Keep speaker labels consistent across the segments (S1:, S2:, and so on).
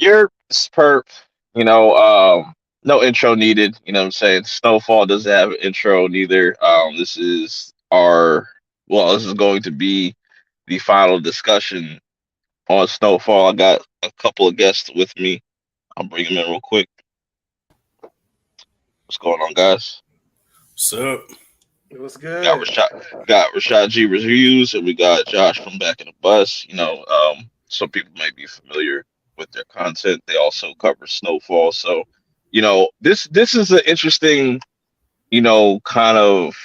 S1: You're perp. You know, no intro needed. You know what I'm saying? Snowfall doesn't have an intro neither. This is our this is going to be the final discussion on Snowfall. I got a couple of guests with me. I'll bring them in real quick. What's going on, guys?
S2: What's up?
S3: It was
S1: Got
S3: good.
S1: Rashad G reviews, and we got Josh from Back in the Bus. Some people might be familiar with their content. They also cover Snowfall, so this is an interesting kind of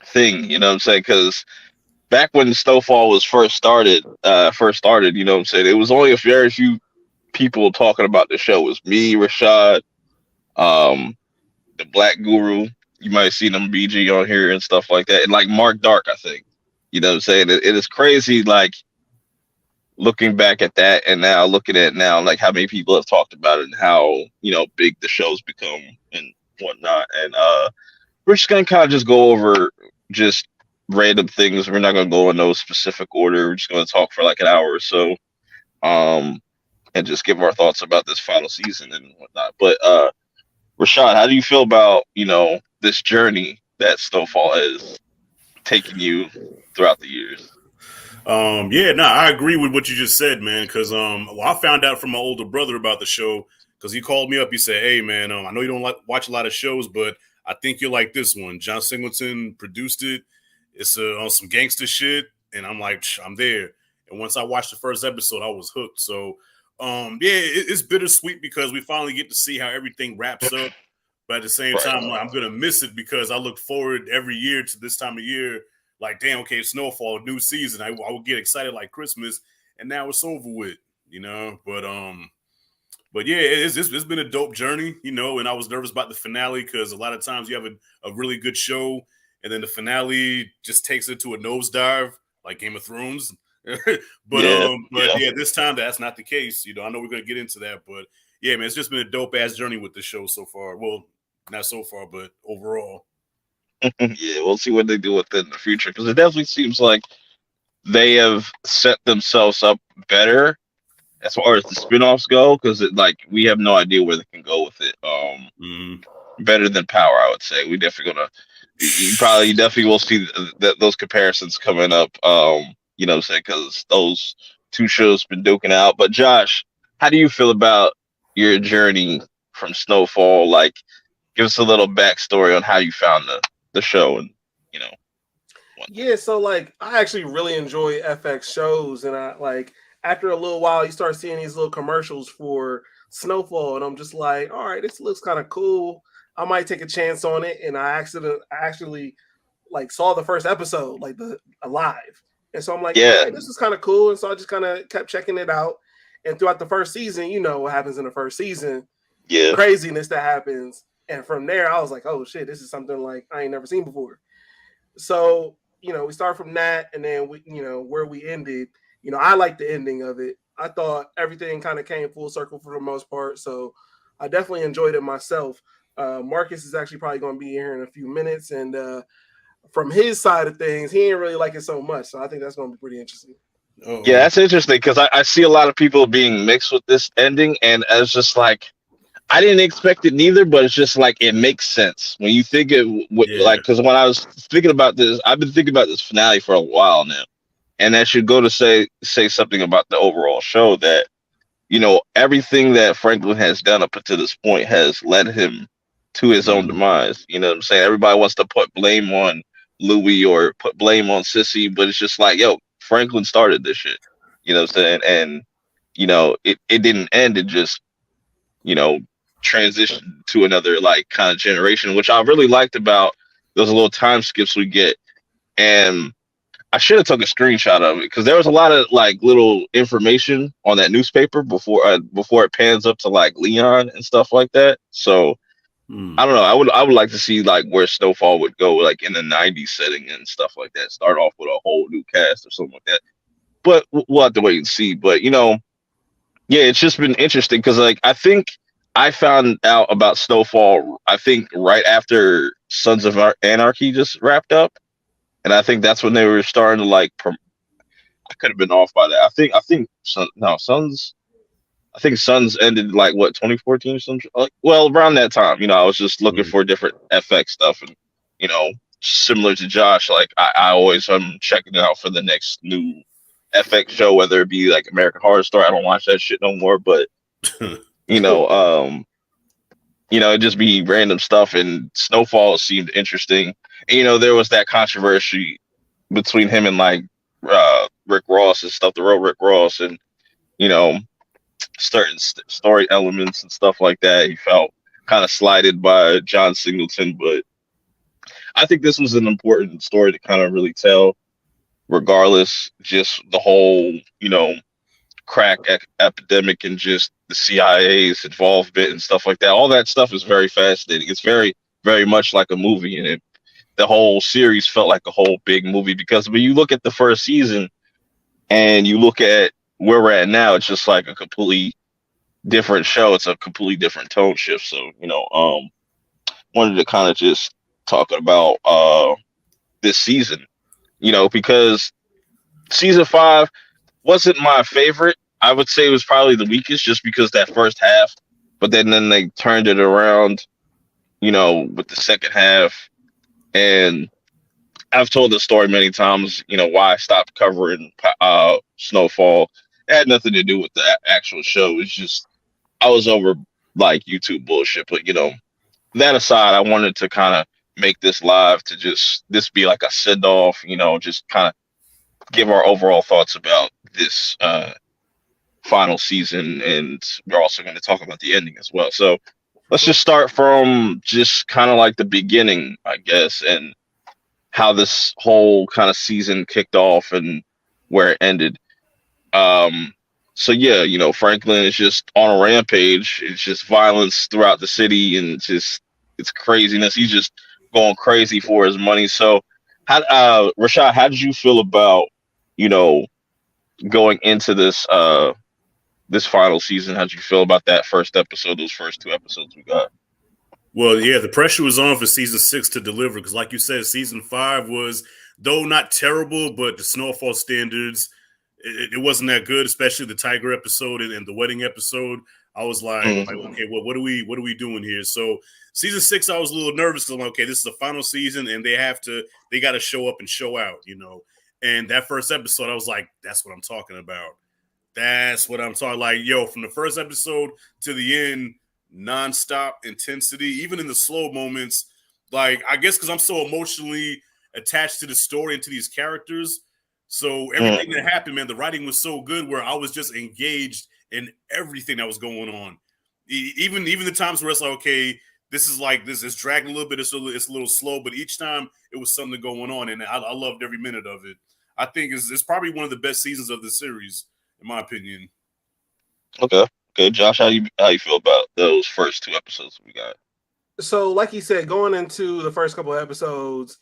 S1: thing. You know what I'm saying? Because back when Snowfall was first started, you know what I'm saying, it was only a very few people talking about the show. It was me, Rashad, um, the Black Guru. You might have seen him BG on here and stuff like that. And like Mark Dark, I think. You know what I'm saying? It is crazy, like looking back at that and now looking at it now, like how many people have talked about it and how, big the show's become and whatnot. And we're just gonna kind of just go over just random things. We're not gonna go in no specific order. We're just gonna talk for like an hour or so. Um and just give our thoughts about this final season and whatnot. But Rashad, how do you feel about, this journey that Snowfall has taken you throughout the years?
S2: Yeah, no, I agree with what you just said, man. Because I found out from my older brother about the show because he called me up. He said, "Hey, man, I know you don't watch a lot of shows, but I think you'll like this one. John Singleton produced it. It's on some gangster shit." And I'm like, I'm there. And once I watched the first episode, I was hooked. So, yeah, it's bittersweet because we finally get to see how everything wraps up. But at the same time,
S1: Right.
S2: I'm gonna miss it because I look forward every year to this time of year. Like, damn, okay, Snowfall, new season. I would get excited like Christmas, and now it's over with, you know. But yeah, it's been a dope journey, you know. And I was nervous about the finale because a lot of times you have a really good show, and then the finale just takes it to a nosedive, like Game of Thrones.
S1: Yeah,
S2: But
S1: yeah.
S2: yeah, this time that's not the case. You know, I know we're gonna get into that, but yeah, man, it's just been a dope ass journey with the show so far. Well, not so far, but overall.
S1: Yeah, we'll see what they do with it in the future because it definitely seems like they have set themselves up better as far as the spin-offs go because we have no idea where they can go with it.
S2: Mm-hmm.
S1: Better than Power, I would say. We definitely gonna you definitely will see those comparisons coming up. You know what I'm saying, because those two shows been duking out. But Josh, how do you feel about your journey from Snowfall? Like, give us a little backstory on how you found the show and you know whatnot.
S3: Yeah, so like I actually really enjoy FX shows, and I like after a little while you start seeing these little commercials for Snowfall, and I'm just like, all right, this looks kind of cool. I might take a chance on it, and I actually like saw the first episode like the live, and so I'm like, all
S1: Yeah,
S3: right, this is kind of cool, and so I just kind of kept checking it out, and throughout the first season, you know what happens in the first season,
S1: yeah,
S3: craziness that happens, and from there I was like, oh shit, this is something like I ain't never seen before. So, we start from that and then where we ended, I like the ending of it. I thought everything kind of came full circle for the most part. So I definitely enjoyed it myself. Marcus is actually probably going to be here in a few minutes. And from his side of things, he didn't really like it so much. So I think that's going to be pretty interesting.
S1: yeah.
S2: Oh,
S1: That's interesting because I see a lot of people being mixed with this ending, and it's just like I didn't expect it neither, but it's just like it makes sense when you think it.
S2: yeah.
S1: Like because when I was thinking about this, I've been thinking about this finale for a while now, and that should go to say something about the overall show that everything that Franklin has done up until this point has led him to his own
S2: Mm-hmm.
S1: demise. You know what I'm saying? Everybody wants to put blame on Louis or put blame on Sissy, but it's just like, yo, Franklin started this shit. You know what I'm saying? And it didn't end. It just you know, transition to another like kind of generation, which I really liked about those little time skips we get. And I should have took a screenshot of it because there was a lot of like little information on that newspaper before it pans up to like Leon and stuff like that. So
S2: Mm.
S1: I don't know. I would like to see like where Snowfall would go like in the '90s setting and stuff like that. Start off with a whole new cast or something like that. But we'll have to wait and see. But yeah, it's just been interesting because like I think I found out about Snowfall. I think right after Sons of Anarchy just wrapped up, and I think that's when they were starting to like. I could have been off by that. I think no Sons. I think Suns ended like what 2014 or something. Well, around that time, I was just looking
S2: Mhm.
S1: for different FX stuff, and you know, similar to Josh, like I always am checking it out for the next new FX show, whether it be like American Horror Story. I don't watch that shit no more, but you know, um, it'd just be random stuff. And Snowfall seemed interesting. And, there was that controversy between him and like Rick Ross and stuff, the real Rick Ross, and you know certain story elements and stuff like that. He felt kind of slighted by John Singleton, but I think this was an important story to kind of really tell, regardless, just the whole, crack epidemic and just the CIA's involvement and stuff like that. All that stuff is very fascinating. It's very, very much like a movie, and the whole series felt like a whole big movie because when you look at the first season and you look at where we're at now, it's just like a completely different show. It's a completely different tone shift. So, wanted to kind of just talk about this season, because season 5 wasn't my favorite. I would say it was probably the weakest just because that first half, but then they turned it around, with the second half. And I've told the story many times, why I stopped covering Snowfall. It had nothing to do with the actual show. It's just I was over like YouTube bullshit. But that aside, I wanted to kind of make this live to just this be like a send off. Just kind of give our overall thoughts about this final season, and we're also going to talk about the ending as well. So let's just start from just kind of like the beginning, I guess, and how this whole kind of season kicked off and where it ended. Um, so yeah, Franklin is just on a rampage. It's just violence throughout the city, and it's craziness. He's just going crazy for his money. So, Rashad, how did you feel about you know going into this final season? How did you feel about that first episode? Those first 2 episodes we got.
S2: Well, yeah, the pressure was on for season 6 to deliver because, like you said, season 5 was, though not terrible, but the Snowfall standards, it wasn't that good. Especially the Tiger episode and the wedding episode. I was like,
S1: Mhm.
S2: okay, well, what are we doing here? So season 6, I was a little nervous because I'm like, okay, this is the final season, and they got to show up and show out. And that first episode, I was like, that's what I'm talking about. That's what I'm talking. Like, yo, from the first episode to the end, nonstop intensity, even in the slow moments. Like, I guess because I'm so emotionally attached to the story and to these characters. So everything that happened, man, the writing was so good where I was just engaged in everything that was going on. Even the times where it's like, okay, this is dragging a little bit, it's a little slow, but each time it was something going on, and I loved every minute of it. I think it's probably one of the best seasons of the series, in my opinion.
S1: Okay. Okay, Josh, how you feel about those first 2 episodes we got?
S3: So, like you said, going into the first couple of episodes,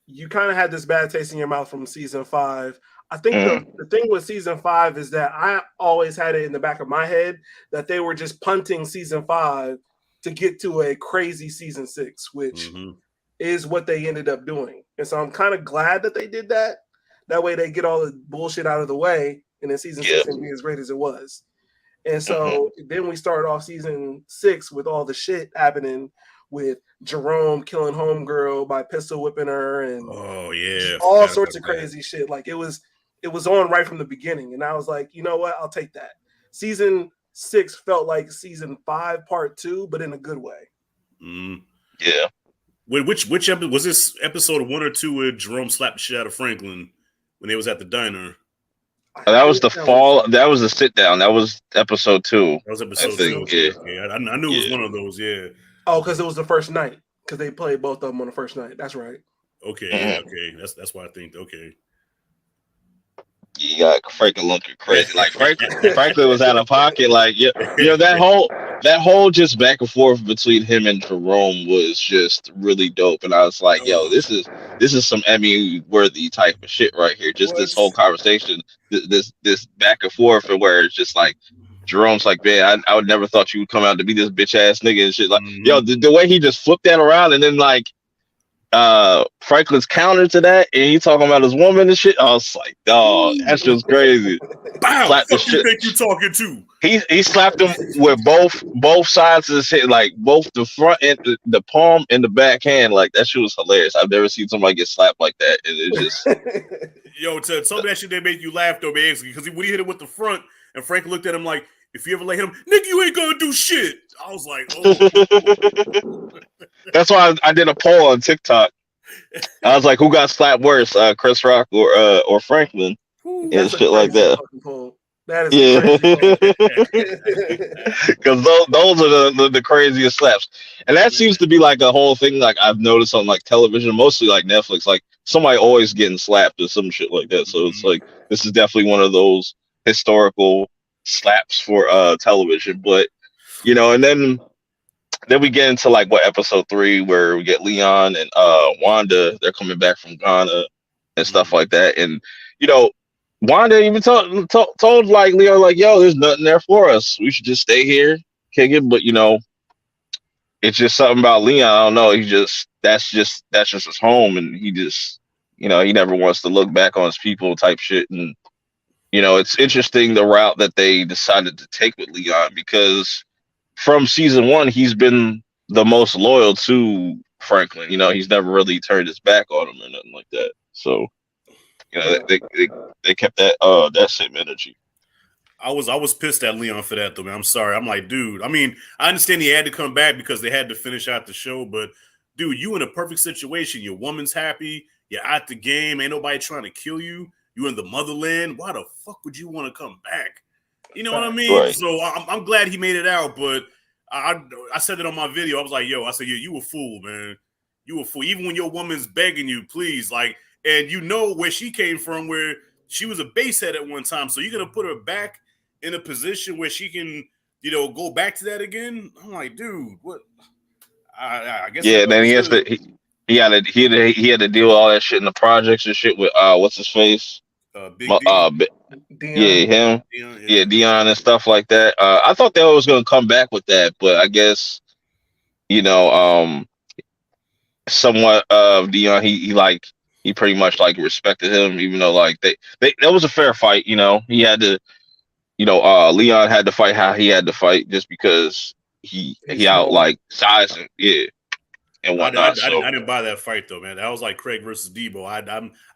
S3: you kind of had this bad taste in your mouth from season 5. I think the thing with season 5 is that I always had it in the back of my head that they were just punting season 5 to get to a crazy season 6, which is what they ended up doing. And so I'm kind of glad that they did that. That way they get all the bullshit out of the way, and then season 6 can be as great as it was. And so then we started off season 6 with all the shit happening with Jerome killing homegirl by pistol whipping her and all sorts of crazy shit. Like it was on right from the beginning. And I was like, you know what? I'll take that. Season 6 felt like season 5 part 2, but in a good way.
S1: Yeah.
S2: Wait, which episode was this? Episode 1 or 2 where Jerome slapped the shit out of Franklin when they was at the diner?
S1: That was the fall. That was the sit down. That was episode 2.
S2: That was episode 2. Okay. I knew it was one of those. Yeah.
S3: Oh, because it was the first night. Because they played both of them on the first night. That's right.
S2: Okay. Yeah. Okay. That's why I think. Okay.
S1: You got Franklin looking crazy. Like Franklin was out of pocket. Like that whole just back and forth between him and Jerome was just really dope. And I was like, yo, this is some Emmy worthy type of shit right here. Just this whole conversation, this back and forth, and where it's just like Jerome's like, man, I would never thought you would come out to be this bitch ass nigga and shit. Like, yo, the way he just flipped that around, and then like Franklin's counter to that, and he talking about his woman and shit. I was like, dog, that's just crazy.
S2: Bow,
S1: Slap the
S2: fuck you
S1: shit.
S2: think you talking to?
S1: He slapped him with both sides of his head, like both the front and the palm and the back hand. Like that shit was hilarious. I've never seen somebody get slapped like that, and it just
S2: Yo, to some of that shit that made you laugh though, basically, because when he hit him with the front, and Frank looked at him like, "If you ever lay him, nigga, you ain't gonna do shit." I was like, "Oh."
S1: that's why I did a poll on TikTok. I was like, who got slapped worse, Chris Rock or Franklin, and
S3: That's a
S1: shit like
S3: crazy
S1: that.
S3: fucking poll. That is a
S1: Yeah,
S3: crazy poll.
S1: because those are the craziest slaps, and that seems to be like a whole thing. Like I've noticed on like television, mostly like Netflix, like somebody always getting slapped or some shit like that. So it's like this is definitely one of those historical slaps for television. But and then we get into like what episode 3 where we get Leon and Wanda. They're coming back from Ghana and stuff like that, and you know. Wanda even told like Leon, like, yo, there's nothing there for us. We should just stay here, kick it. But it's just something about Leon. I don't know. He just that's just his home, and he just he never wants to look back on his people type shit. And it's interesting the route that they decided to take with Leon because from season 1 he's been the most loyal to Franklin. He's never really turned his back on him or nothing like that. So. They kept that same energy.
S2: I was pissed at Leon for that though, man. I'm sorry. I'm like, dude. I mean, I understand he had to come back because they had to finish out the show, but dude, you in a perfect situation. Your woman's happy. You're at the game. Ain't nobody trying to kill you. You in the motherland. Why the fuck would you want to come back? You know what I mean?
S1: Right.
S2: So I'm glad he made it out, but I said it on my video. I was like, yo, I said, yeah, you a fool, man. You a fool. Even when your woman's begging you, please, like. And you know where she came from, where she was a basehead at one time. So you're going to put her back in a position where she can, go back to that again? I'm like, dude, what? I guess.
S1: Yeah, then he has to. He had to deal with all that shit in the projects and shit with what's his face?
S2: Big D.
S1: Yeah, him.
S2: Dion,
S1: yeah, Dion and stuff like that. I thought they was gonna come back with that, but I guess somewhat of Dion, he pretty much like respected him, even though like they that was a fair fight. He had to, Leon had to fight how he had to fight just because he out like size and and whatnot.
S2: I didn't buy that fight though, man. That was like Craig versus Debo. I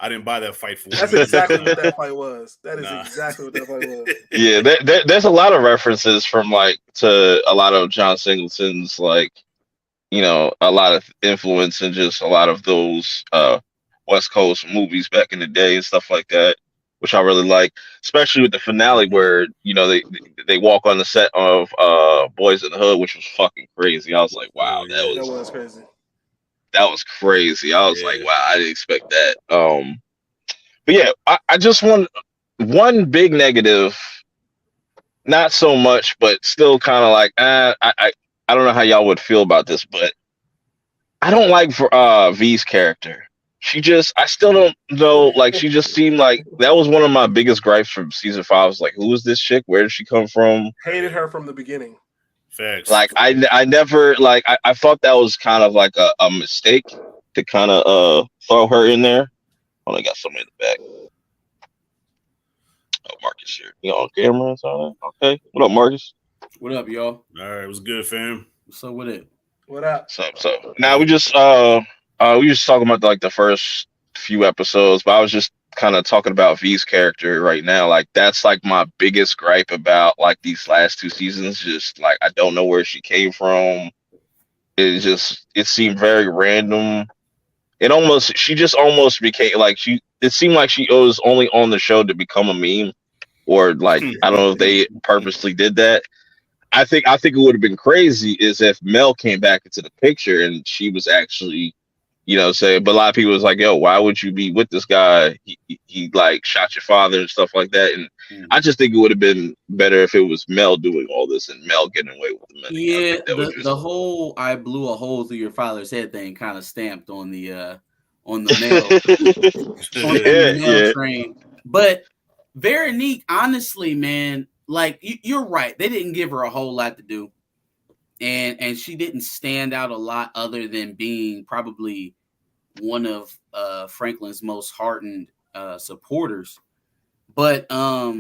S2: didn't buy that fight for.
S3: That's exactly what that fight was. That is exactly what that fight was.
S1: Yeah, there's a lot of references from like to a lot of John Singleton's like. A lot of influence and just a lot of those West Coast movies back in the day and stuff like that, which I really like, especially with the finale where they walk on the set of Boys in the Hood, which was fucking crazy. I was like, wow, that was
S3: crazy.
S1: That was crazy. I was like, wow, I didn't expect that. But yeah, I just want one big negative, not so much, but still kind of like I don't know how y'all would feel about this, but I don't like V's character. I still don't know. Like, she just seemed like that was one of my biggest gripes from season 5. I was like, who is this chick? Where did she come from?
S3: Hated her from the beginning.
S2: Facts.
S1: Like, I never like I thought that was kind of like a mistake to kind of throw her in there. Oh, I got somebody in the back. Oh, Marcus here. You on camera and all that? Okay. What up, Marcus?
S4: What up, y'all?
S2: All right, it was good, fam.
S4: So with it?
S3: What up?
S1: So now we just talking about like the first few episodes, but I was just kind of talking about V's character right now. Like that's like my biggest gripe about like these last 2 seasons. Just like I don't know where she came from. It seemed very random. She just almost became like it seemed like she was only on the show to become a meme, or like I don't know if they purposely did that. I think it would have been crazy is if Mel came back into the picture and she was actually, saying. But a lot of people was like, "Yo, why would you be with this guy? He like shot your father and stuff like that." And I just think it would have been better if it was Mel doing all this and Mel getting away with the money.
S4: Yeah, the whole "I blew a hole through your father's head" thing kind of stamped on the Mel on the Mel train. But Veronique, honestly, man. Like you're right, they didn't give her a whole lot to do, and she didn't stand out a lot other than being probably one of Franklin's most hardened supporters. But I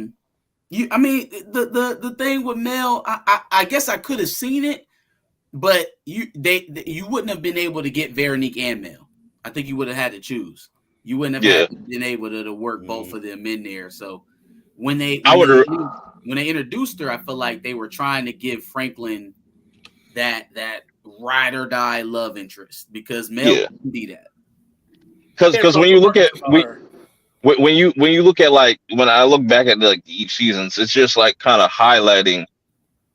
S4: mean, the thing with Mel, I guess I could have seen it, but you wouldn't have been able to get Veronique and Mel. I think you would have had to choose. You wouldn't have been able to work both of them in there. So when they introduced her, I feel like they were trying to give Franklin that ride or die love interest, because Mel couldn't be that.
S1: Because when you look at when you look at, like, when I look back at like each seasons, it's just like kind of highlighting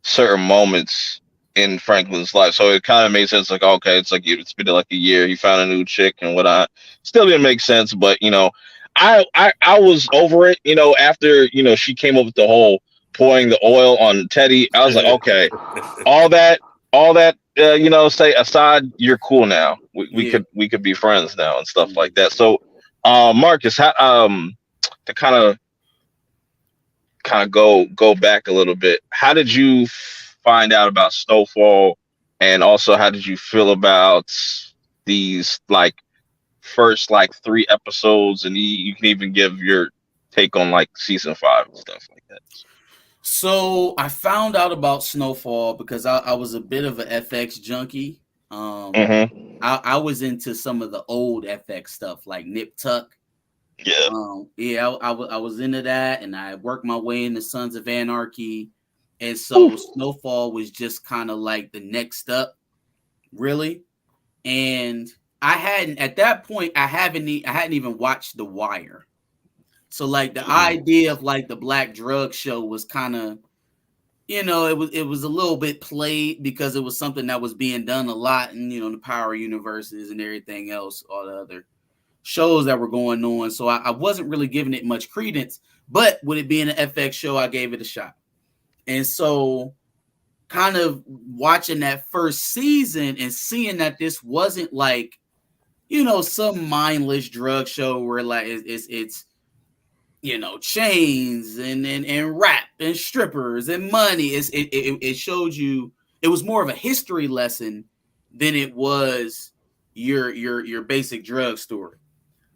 S1: certain moments in Franklin's life. So it kind of made sense. Like, okay, it's like it's been like a year. He found a new chick and whatnot. Still didn't make sense, but I was over it. After she came up with the whole pouring the oil on Teddy. I was like, okay, all that say aside, you're cool now. We could be friends now and stuff like that. So, Marcus, how, to kind of go back a little bit, how did you find out about Snowfall, and also how did you feel about these like first like 3 episodes, and you can even give your take on like season 5 and stuff like that?
S4: So I found out about Snowfall because I was a bit of an FX junkie. I was into some of the old FX stuff like Nip Tuck. I was into that, and I worked my way into Sons of Anarchy, and so Snowfall was just kind of like the next up, really. And I hadn't even watched The Wire. So like the idea of like the black drug show was kind of, it was a little bit played because it was something that was being done a lot in, the Power universes and everything else, all the other shows that were going on. So I wasn't really giving it much credence, but with it being an FX show, I gave it a shot. And so kind of watching that first season and seeing that this wasn't like, some mindless drug show where like it's chains and rap and strippers and money. It showed you, it was more of a history lesson than it was your basic drug story.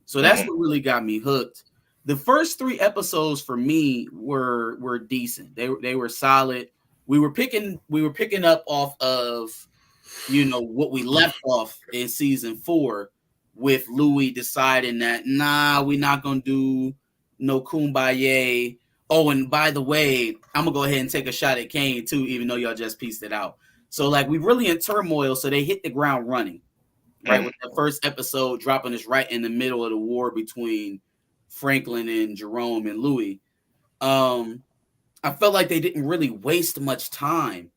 S4: So that's what really got me hooked. The first 3 episodes for me were decent. They were solid. We were picking up off of what we left off in season 4, with Louis deciding that we're not gonna do no kumbaya. Oh, and by the way, I'm gonna go ahead and take a shot at Kane too, even though y'all just pieced it out. So like we really in turmoil, so they hit the ground running, right? With the first episode dropping us right in the middle of the war between Franklin and Jerome and Louis. I felt like they didn't really waste much time.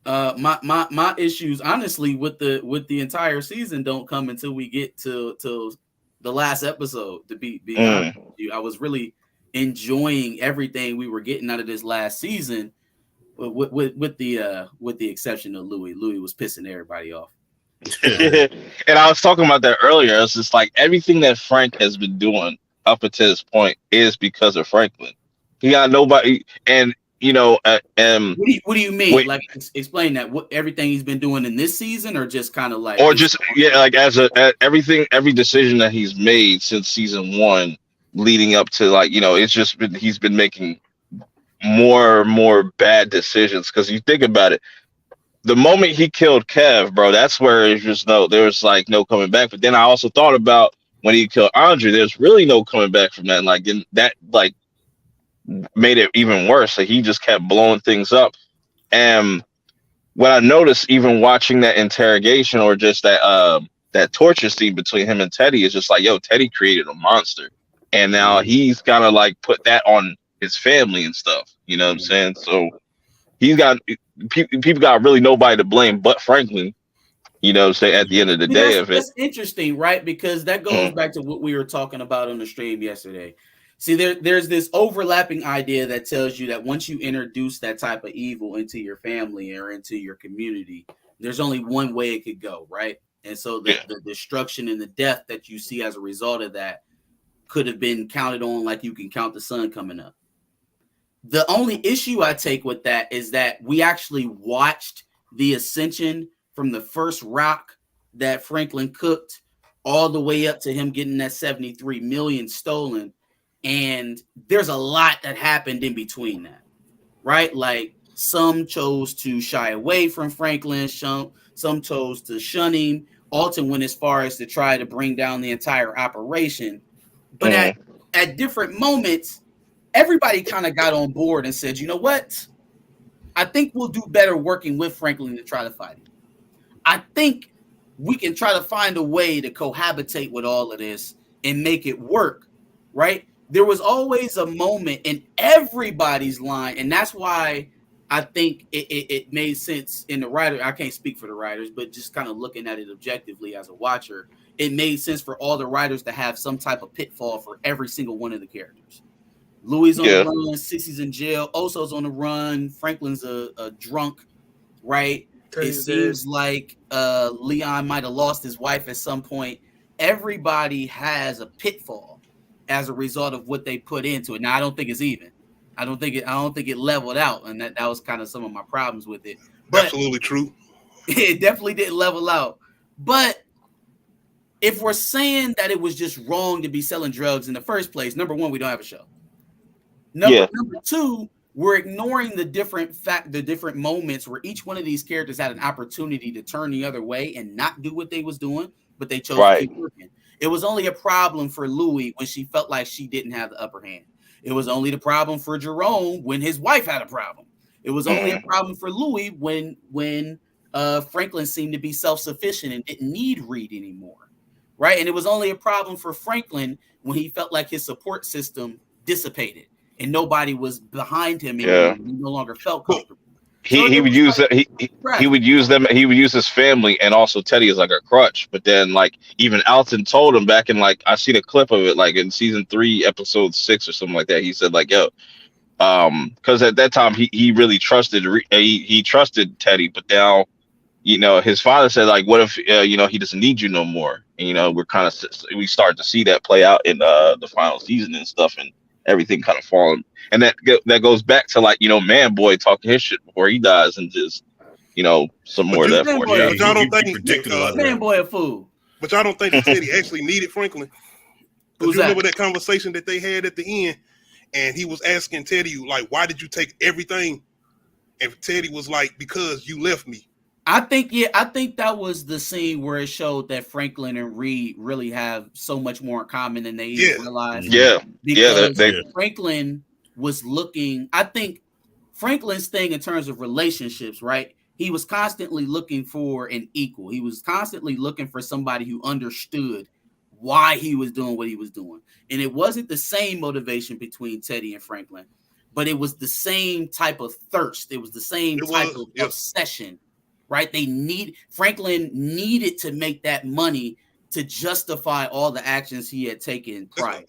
S4: My issues, honestly, with the entire season don't come until we get to the last episode. To be honest with you, I was really enjoying everything we were getting out of this last season, with the exception of Louis. Louis was pissing everybody off.
S1: And I was talking about that earlier. It's just like everything that Frank has been doing up until this point is because of Franklin. He got nobody, and what
S4: do you mean? Like, explain that. What everything he's been doing in this season, or just kind of like,
S1: or just like every decision that he's made since season 1, leading up to like it's just been, he's been making more and more bad decisions. Because you think about it, the moment he killed Kev, bro, that's where it's just there's like no coming back. But then I also thought about when he killed Andre, there's really no coming back from that. And like that like made it even worse. So he just kept blowing things up. And what I noticed, even watching that interrogation or just that torture scene between him and Teddy, is just like, yo, Teddy created a monster, and now he's gotta like put that on his family and stuff. You know what I'm saying? So he's got people got really nobody to blame but Franklin. You know what I'm saying? At the end of the day of it.
S4: That's interesting, right? Because that goes back to what we were talking about on the stream yesterday. See, there's this overlapping idea that tells you that once you introduce that type of evil into your family or into your community, there's only one way it could go, right? And so the destruction and the death that you see as a result of that could have been counted on like you can count the sun coming up. The only issue I take with that is that we actually watched the ascension from the first rock that Franklin cooked all the way up to him getting that 73 million stolen. And there's a lot that happened in between that, right? Like some chose to shy away from Franklin, some chose to shun him. Alton went as far as to try to bring down the entire operation. But at different moments, everybody kind of got on board and said, you know what? I think we'll do better working with Franklin to try to fight him. I think we can try to find a way to cohabitate with all of this and make it work, right? There was always a moment in everybody's line, and that's why I think it made sense in the writer. I can't speak for the writers, but just kind of looking at it objectively as a watcher, it made sense for all the writers to have some type of pitfall for every single one of the characters. Louis on the run, Sissy's in jail, Oso's on the run, Franklin's a drunk, right? It seems like Leon might have lost his wife at some point. Everybody has a pitfall as a result of what they put into it. Now, I don't think it's even. I don't think it leveled out, and that was kind of some of my problems with it. But
S5: absolutely true.
S4: It definitely didn't level out. But if we're saying that it was just wrong to be selling drugs in the first place, number one, we don't have a show. Number two, we're ignoring the different moments where each one of these characters had an opportunity to turn the other way and not do what they was doing, but they chose to keep working. It was only a problem for Louis when she felt like she didn't have the upper hand. It was only the problem for Jerome when his wife had a problem. It was only a problem for Louis when Franklin seemed to be self-sufficient and didn't need Reed anymore, right? And it was only a problem for Franklin when he felt like his support system dissipated and nobody was behind him anymore. He no longer felt comfortable.
S1: He would use that. He would use them. He would use his family and also Teddy as like a crutch. But then, like, even Alton told him back in, like, I seen a clip of it, like in season 3, episode 6 or something like that. He said, like, yo, because at that time he really trusted he trusted Teddy, but now, you know, his father said, like, what if you know, he doesn't need you no more? And, you know, we start to see that play out in the final season and stuff, and everything kind of falling. And that goes back to, like, you know, Man Boy talking his shit before he dies, and just, you know, some more of that for
S5: sure. But y'all don't think
S4: Man Boy a fool.
S5: But y'all don't think that Teddy actually needed Franklin? Because you remember that conversation that they had at the end, and he was asking Teddy, like, why did you take everything? And Teddy was like, because you left me.
S4: I think that was the scene where it showed that Franklin and Reed really have so much more in common than they even realized. Because Franklin was looking, I think Franklin's thing in terms of relationships, right? He was constantly looking for an equal. He was constantly looking for somebody who understood why he was doing what he was doing. And it wasn't the same motivation between Teddy and Franklin, but it was the same type of thirst. It was the same type of obsession, right? Franklin needed to make that money to justify all the actions he had taken prior.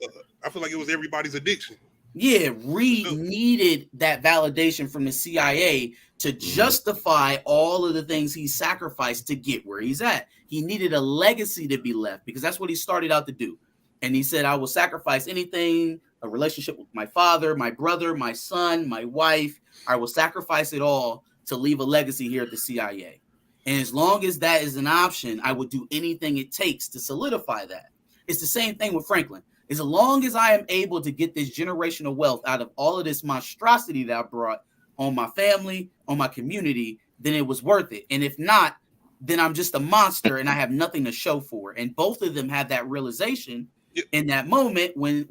S5: I feel like it was everybody's addiction.
S4: Yeah, Reed needed that validation from the CIA to justify all of the things he sacrificed to get where he's at. He needed a legacy to be left because that's what he started out to do. And he said, I will sacrifice anything, a relationship with my father, my brother, my son, my wife. I will sacrifice it all to leave a legacy here at the CIA. And as long as that is an option, I would do anything it takes to solidify that. It's the same thing with Franklin. As long as I am able to get this generational wealth out of all of this monstrosity that I brought on my family, on my community, then it was worth it. And if not, then I'm just a monster and I have nothing to show for it. And both of them had that realization in that moment when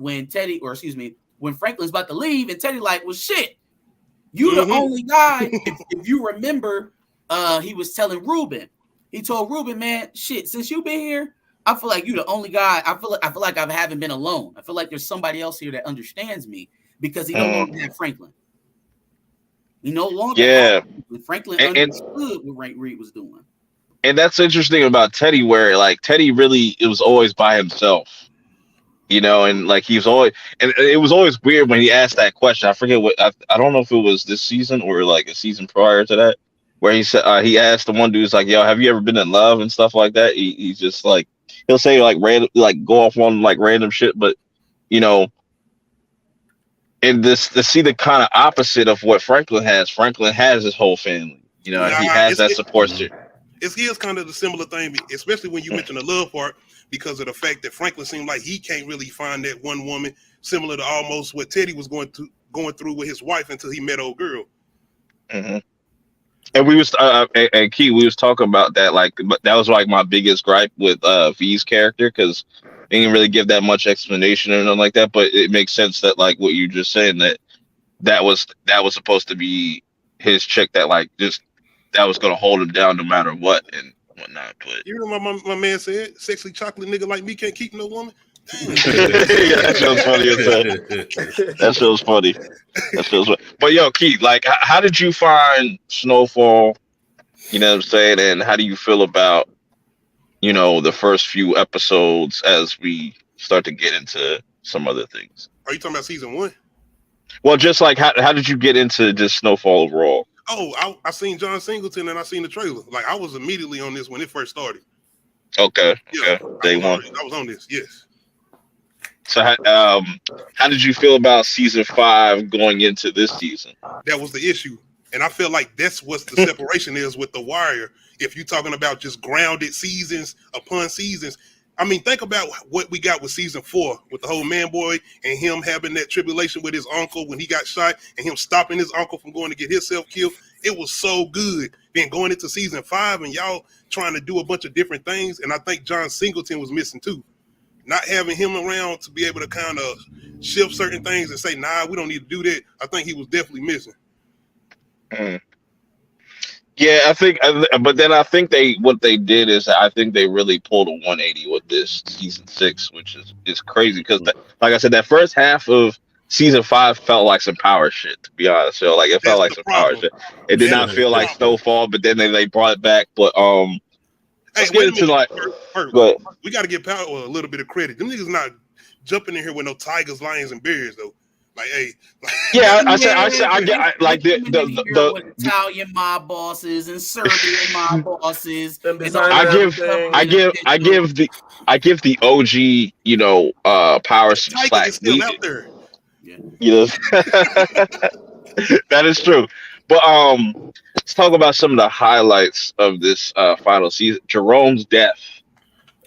S4: Franklin's about to leave and Teddy like, well, shit, you the only guy. If you remember, he was telling Ruben, he told Ruben, man, shit, since you've been here, I feel like you're the only guy. I feel like I haven't been alone. I feel like there's somebody else here that understands me because he no longer had Franklin. He no longer had Franklin understood what Reed was doing.
S1: And that's interesting about Teddy, where, like, Teddy really, it was always by himself, you know, and, like, he was always, and it was always weird when he asked that question. I forget what, I don't know if it was this season or like a season prior to that, where he said, he asked the one dude's like, yo, have you ever been in love and stuff like that? He's just like, he'll say like random, like go off on like random shit, but, you know, and this to see the kind of opposite of what Franklin has. Franklin has his whole family, you know, he has that support system.
S5: It's kind of the similar thing, especially when you mention the love part, because of the fact that Franklin seemed like he can't really find that one woman, similar to almost what Teddy was going through with his wife until he met old girl.
S1: Mm-hmm. And we was and Key, we was talking about that, like, but that was like my biggest gripe with V's character, because they didn't really give that much explanation or nothing like that. But it makes sense that, like, what you just saying, that was supposed to be his chick, that like just that was gonna hold him down no matter what and whatnot. But
S5: you know what my man said, sexy chocolate nigga like me can't keep no woman.
S1: yeah, that show's funny as hell. That show's funny. That show's funny. But yo, Keith, like, how did you find Snowfall? You know what I'm saying? And how do you feel about, you know, the first few episodes as we start to get into some other things?
S5: Are you talking about season 1?
S1: Well, just like how did you get into just Snowfall overall?
S5: Oh, I seen John Singleton and I seen the trailer. Like, I was immediately on this when it first started.
S1: Okay.
S5: Yeah,
S1: Day one.
S5: I was on this. Yes.
S1: So how did you feel about season 5 going into this season?
S5: That was the issue. And I feel like that's what the separation is with The Wire. If you're talking about just grounded seasons upon seasons, I mean, think about what we got with season 4 with the whole man boy and him having that tribulation with his uncle when he got shot and him stopping his uncle from going to get himself killed. It was so good. Then going into season 5 and y'all trying to do a bunch of different things. And I think John Singleton was missing too. Not having him around to be able to kind of shift certain things and say, nah, we don't need to do that. I think he was definitely missing.
S1: Mm. Yeah, I think, but then I think what they did is I think they really pulled a 180 with this season 6, which is crazy because, like I said, that first half of season 5 felt like some power shit. To be honest, so like it felt like some power shit. It did not feel like Snowfall, but then they brought it back. But
S5: hey, wait a minute. Like, we got to give Power a little bit of credit. Them niggas not jumping in here with no tigers, lions, and bears though. Like, hey,
S1: yeah, I get like the
S4: Italian mob bosses and Serbian mob bosses.
S1: I give the OG, you know, power slack.
S5: Still out there.
S1: Yeah. You know, that is true. But let's talk about some of the highlights of this final season. Jerome's death.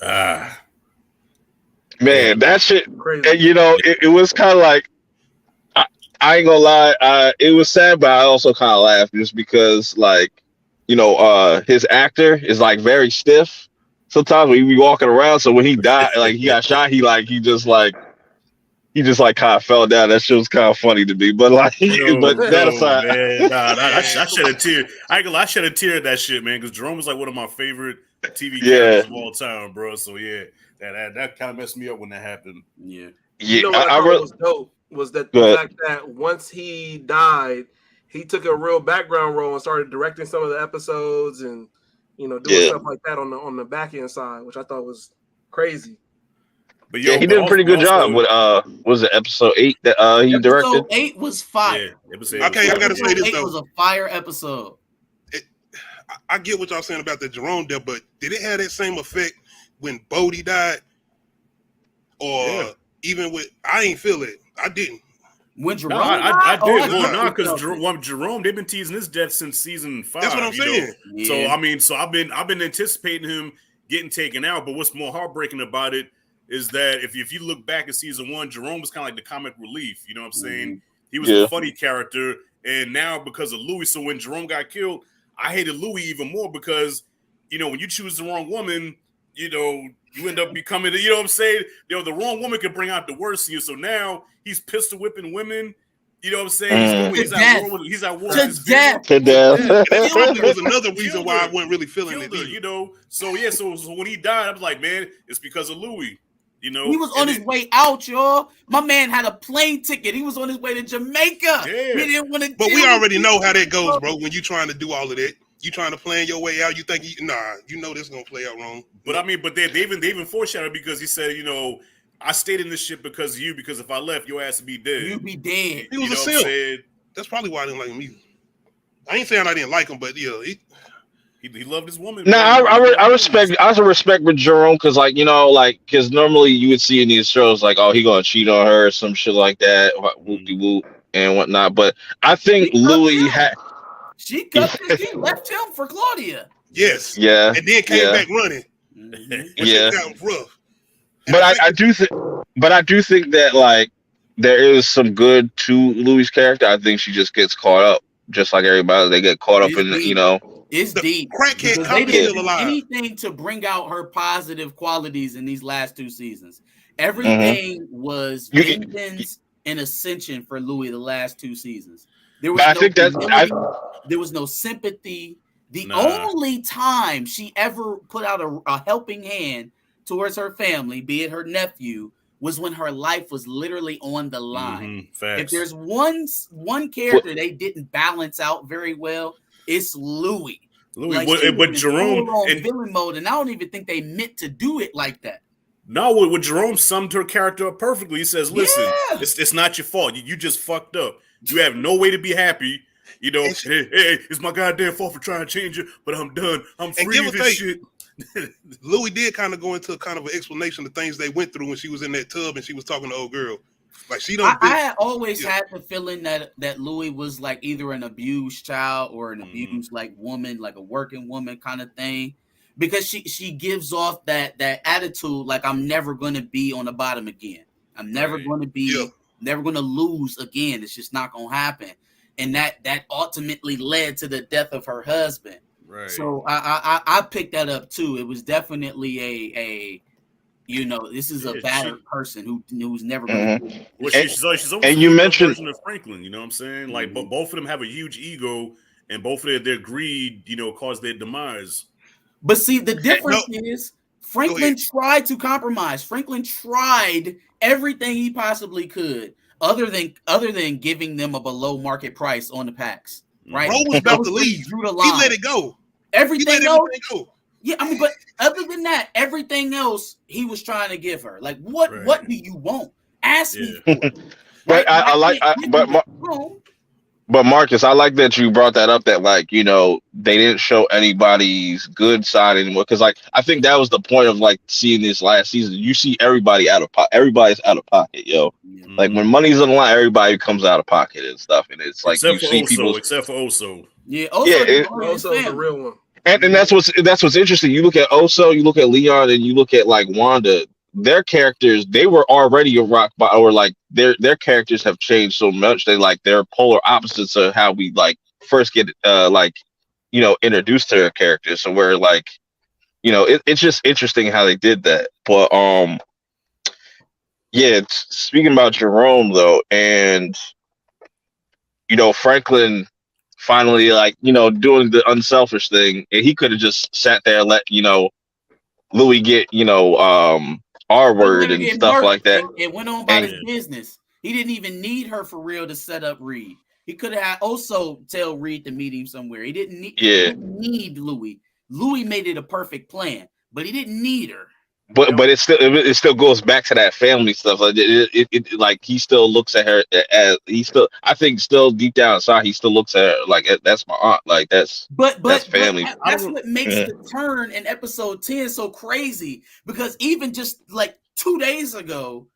S1: Man, that shit. And, you know, it was kind of like, I ain't gonna lie, it was sad, but I also kind of laughed just because, like, you know, his actor is like very stiff. Sometimes when he be walking around, so when he died, like he got shot, he just kind of fell down. That shit was kind of funny to me, but like, that aside,
S2: man, I shed a tear. I ain't gonna lie, I shed a tear at that shit, man, because Jerome was like one of my favorite TV characters of all time, bro. So yeah, that kind of messed me up when that happened.
S1: Yeah.
S3: You know what I thought was dope was that the fact that once he died, he took a real background role and started directing some of the episodes and, you know, doing stuff like that on the back end side, which I thought was crazy.
S2: But
S1: he did a pretty good job with was it episode 8 that he directed?
S4: Episode 8 was fire.
S5: Yeah, okay, I gotta say this though.
S4: It was a fire episode.
S5: I get what y'all saying about the Jerome death, but did it have that same effect when Bodie died? Or even with I ain't feel it. I didn't.
S4: When Jerome
S2: I did. Well, no, because Jerome, they've been teasing his death since season 5.
S5: That's what I'm saying.
S2: Yeah. So I mean, I've been anticipating him getting taken out. But what's more heartbreaking about it is that if you look back at season 1, Jerome was kind of like the comic relief. You know what I'm saying? He was a funny character, and now because of Louis, so when Jerome got killed, I hated Louis even more because, you know, when you choose the wrong woman, you know, you end up becoming, you know what I'm saying? You know, the wrong woman can bring out the worst in you. So now he's pistol whipping women. You know what I'm saying? He's at war with his
S1: death.
S5: That was another reason why I wasn't really feeling it.
S2: You know, so yeah, so when he died, I was like, man, it's because of Louis. You know,
S4: he was on his way out, y'all. My man had a plane ticket. He was on his way to Jamaica.
S2: Yeah.
S4: He didn't want to.
S5: But we already know how that goes, bro. When you trying to do all of that, you trying to plan your way out. You think, you know this is gonna play out wrong.
S2: But I mean, they even foreshadowed because he said, you know, I stayed in this shit because of you. Because if I left, your ass would be dead.
S4: You'd be dead.
S5: He was a simp. That's probably why I didn't like him either. I ain't saying I didn't like him, but yeah,
S2: he loved his woman.
S1: No, I respect with Jerome because, like, you know, like, because normally you would see in these shows like, oh, he gonna cheat on her or some shit like that, whoop-de-whoop and whatnot. But I think Louis had.
S4: She left him for Claudia.
S5: Yes.
S1: Yeah.
S5: And then came back running. Which
S1: Yeah.
S5: that was rough. And
S1: But I do think, that like there is some good to Louis' character. I think she just gets caught up, just like everybody. They get caught up in,
S4: It's
S5: the
S4: deep.
S5: crackhead
S4: Because
S5: cop
S4: they
S5: is
S4: didn't
S5: still
S4: do
S5: alive.
S4: anything to bring out her positive qualities in these last 2 seasons.
S1: Mm-hmm.
S4: Everything was vengeance and ascension for Louis the last 2 seasons. There was
S1: But I
S4: no
S1: think that's
S4: humility. There was no sympathy. The only time she ever put out a helping hand towards her family, be it her nephew, was when her life was literally on the line. If there's one character they didn't balance out very well, it's Louis. Like,
S2: but Jerome
S4: in villain mode, and I don't even think they meant to do it like that.
S2: No, what Jerome summed her character up perfectly. He says, "Listen, it's not your fault. You just fucked up. You have no way to be happy. You know, hey, it's my goddamn fault for trying to change it, but I'm done. I'm free of this shit."
S5: Louis did kind of go into kind of an explanation of things they went through when she was in that tub and she was talking to old girl. Like, she don't.
S4: I always had the feeling that Louis was like either an abused child or an abused like woman, like a working woman kind of thing, because she gives off that attitude like, I'm never going to be on the bottom again. I'm never going to be, never going to lose again. It's just not going to happen. And that ultimately led to the death of her husband.
S2: Right.
S4: So I picked that up too. It was definitely a this is a battered person who's never going to.
S2: Well, she's always
S1: and you mentioned
S2: version of Franklin. You know what I'm saying? Like, but both of them have a huge ego, and both of their greed, caused their demise.
S4: But see, the difference is Franklin tried to compromise. Franklin tried everything he possibly could, other than giving them a below market price on the packs. Right?
S5: Bro was about to leave. He let it go.
S4: Everything else.
S5: Go.
S4: Yeah, I mean, but other than that, everything else he was trying to give her. Like, what do you want? Ask me for it.
S1: But but Marcus, I like that you brought that up. That they didn't show anybody's good side anymore. Because I think that was the point of seeing this last season. You see everybody out of pocket. Everybody's out of pocket, yo. Mm-hmm. Like when money's on the line, everybody comes out of pocket and stuff. And it's like
S2: except for Oso.
S4: Yeah, Oso's
S3: the real one.
S1: And that's what's interesting. You look at Oso, you look at Leon, and you look at Wanda. Their characters, they were already a rock bottom, or their characters have changed so much. They're polar opposites of how we first get introduced to their characters. So we're it's just interesting how they did that. But speaking about Jerome though, and Franklin finally doing the unselfish thing, and he could have just sat there and let Louis get our word and stuff like that.
S4: It went on about his business. He didn't even need her for real to set up Reed. He could have also tell Reed to meet him somewhere. He didn't need Louis. Louis made it a perfect plan, but he didn't need her.
S1: But it still goes back to that family stuff. He still looks at her as I think still deep down inside he still looks at her like, that's my aunt. That's family.
S4: That's what makes the turn in episode 10 so crazy, because even just 2 days ago,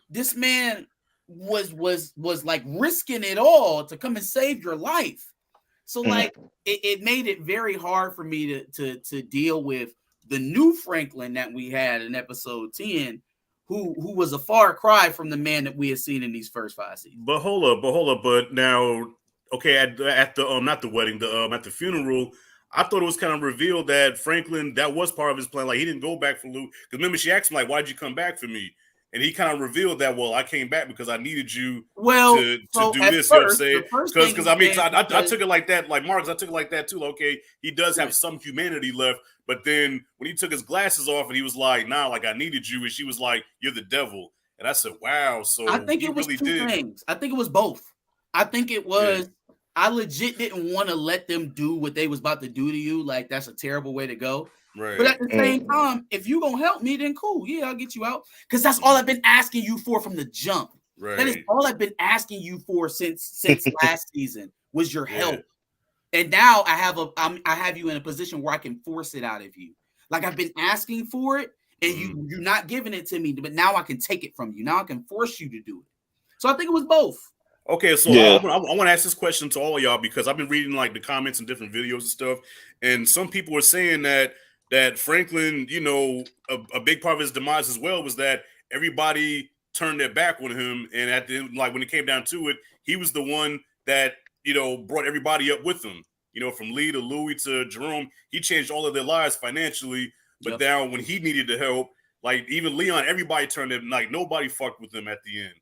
S4: this man was risking it all to come and save your life. So it made it very hard for me to deal with the new Franklin that we had in episode 10, who was a far cry from the man that we had seen in these first 5 seasons.
S2: But hold up. But now, okay, at the not the wedding, at the funeral, I thought it was kind of revealed that Franklin, that was part of his plan. He didn't go back for Lou. Because remember, she asked him, why'd you come back for me? And he kind of revealed that, I came back because I needed you to do this.
S4: First,
S2: you know what I'm saying? Because I took it like that, like Marcus, I took it like that too. Okay, he does have some humanity left, but then when he took his glasses off and he was like, nah, I needed you, and she was like, you're the devil. And I said, wow. So
S4: I think it was really two things. I think it was both. I think it was, I legit didn't want to let them do what they was about to do to you. That's a terrible way to go. Right. But at the same time, if you gonna help me, then cool. Yeah, I'll get you out. Because that's all I've been asking you for from the jump. Right. That is all I've been asking you for since last season was your help. And now I have you in a position where I can force it out of you. I've been asking for it, and you're not giving it to me, but now I can take it from you. Now I can force you to do it. So I think it was both.
S2: Okay, so
S1: Yeah.
S2: I want to ask this question to all of y'all because I've been reading like the comments and different videos and stuff, and some people are saying that Franklin, you know, a big part of his demise as well was that everybody turned their back on him, and at the end, like when it came down to it, he was the one that, you know, brought everybody up with him. You know, from Lee to Louis to Jerome, he changed all of their lives financially. But now when he needed the help, like even Leon, everybody turned him, like nobody fucked with him at the end.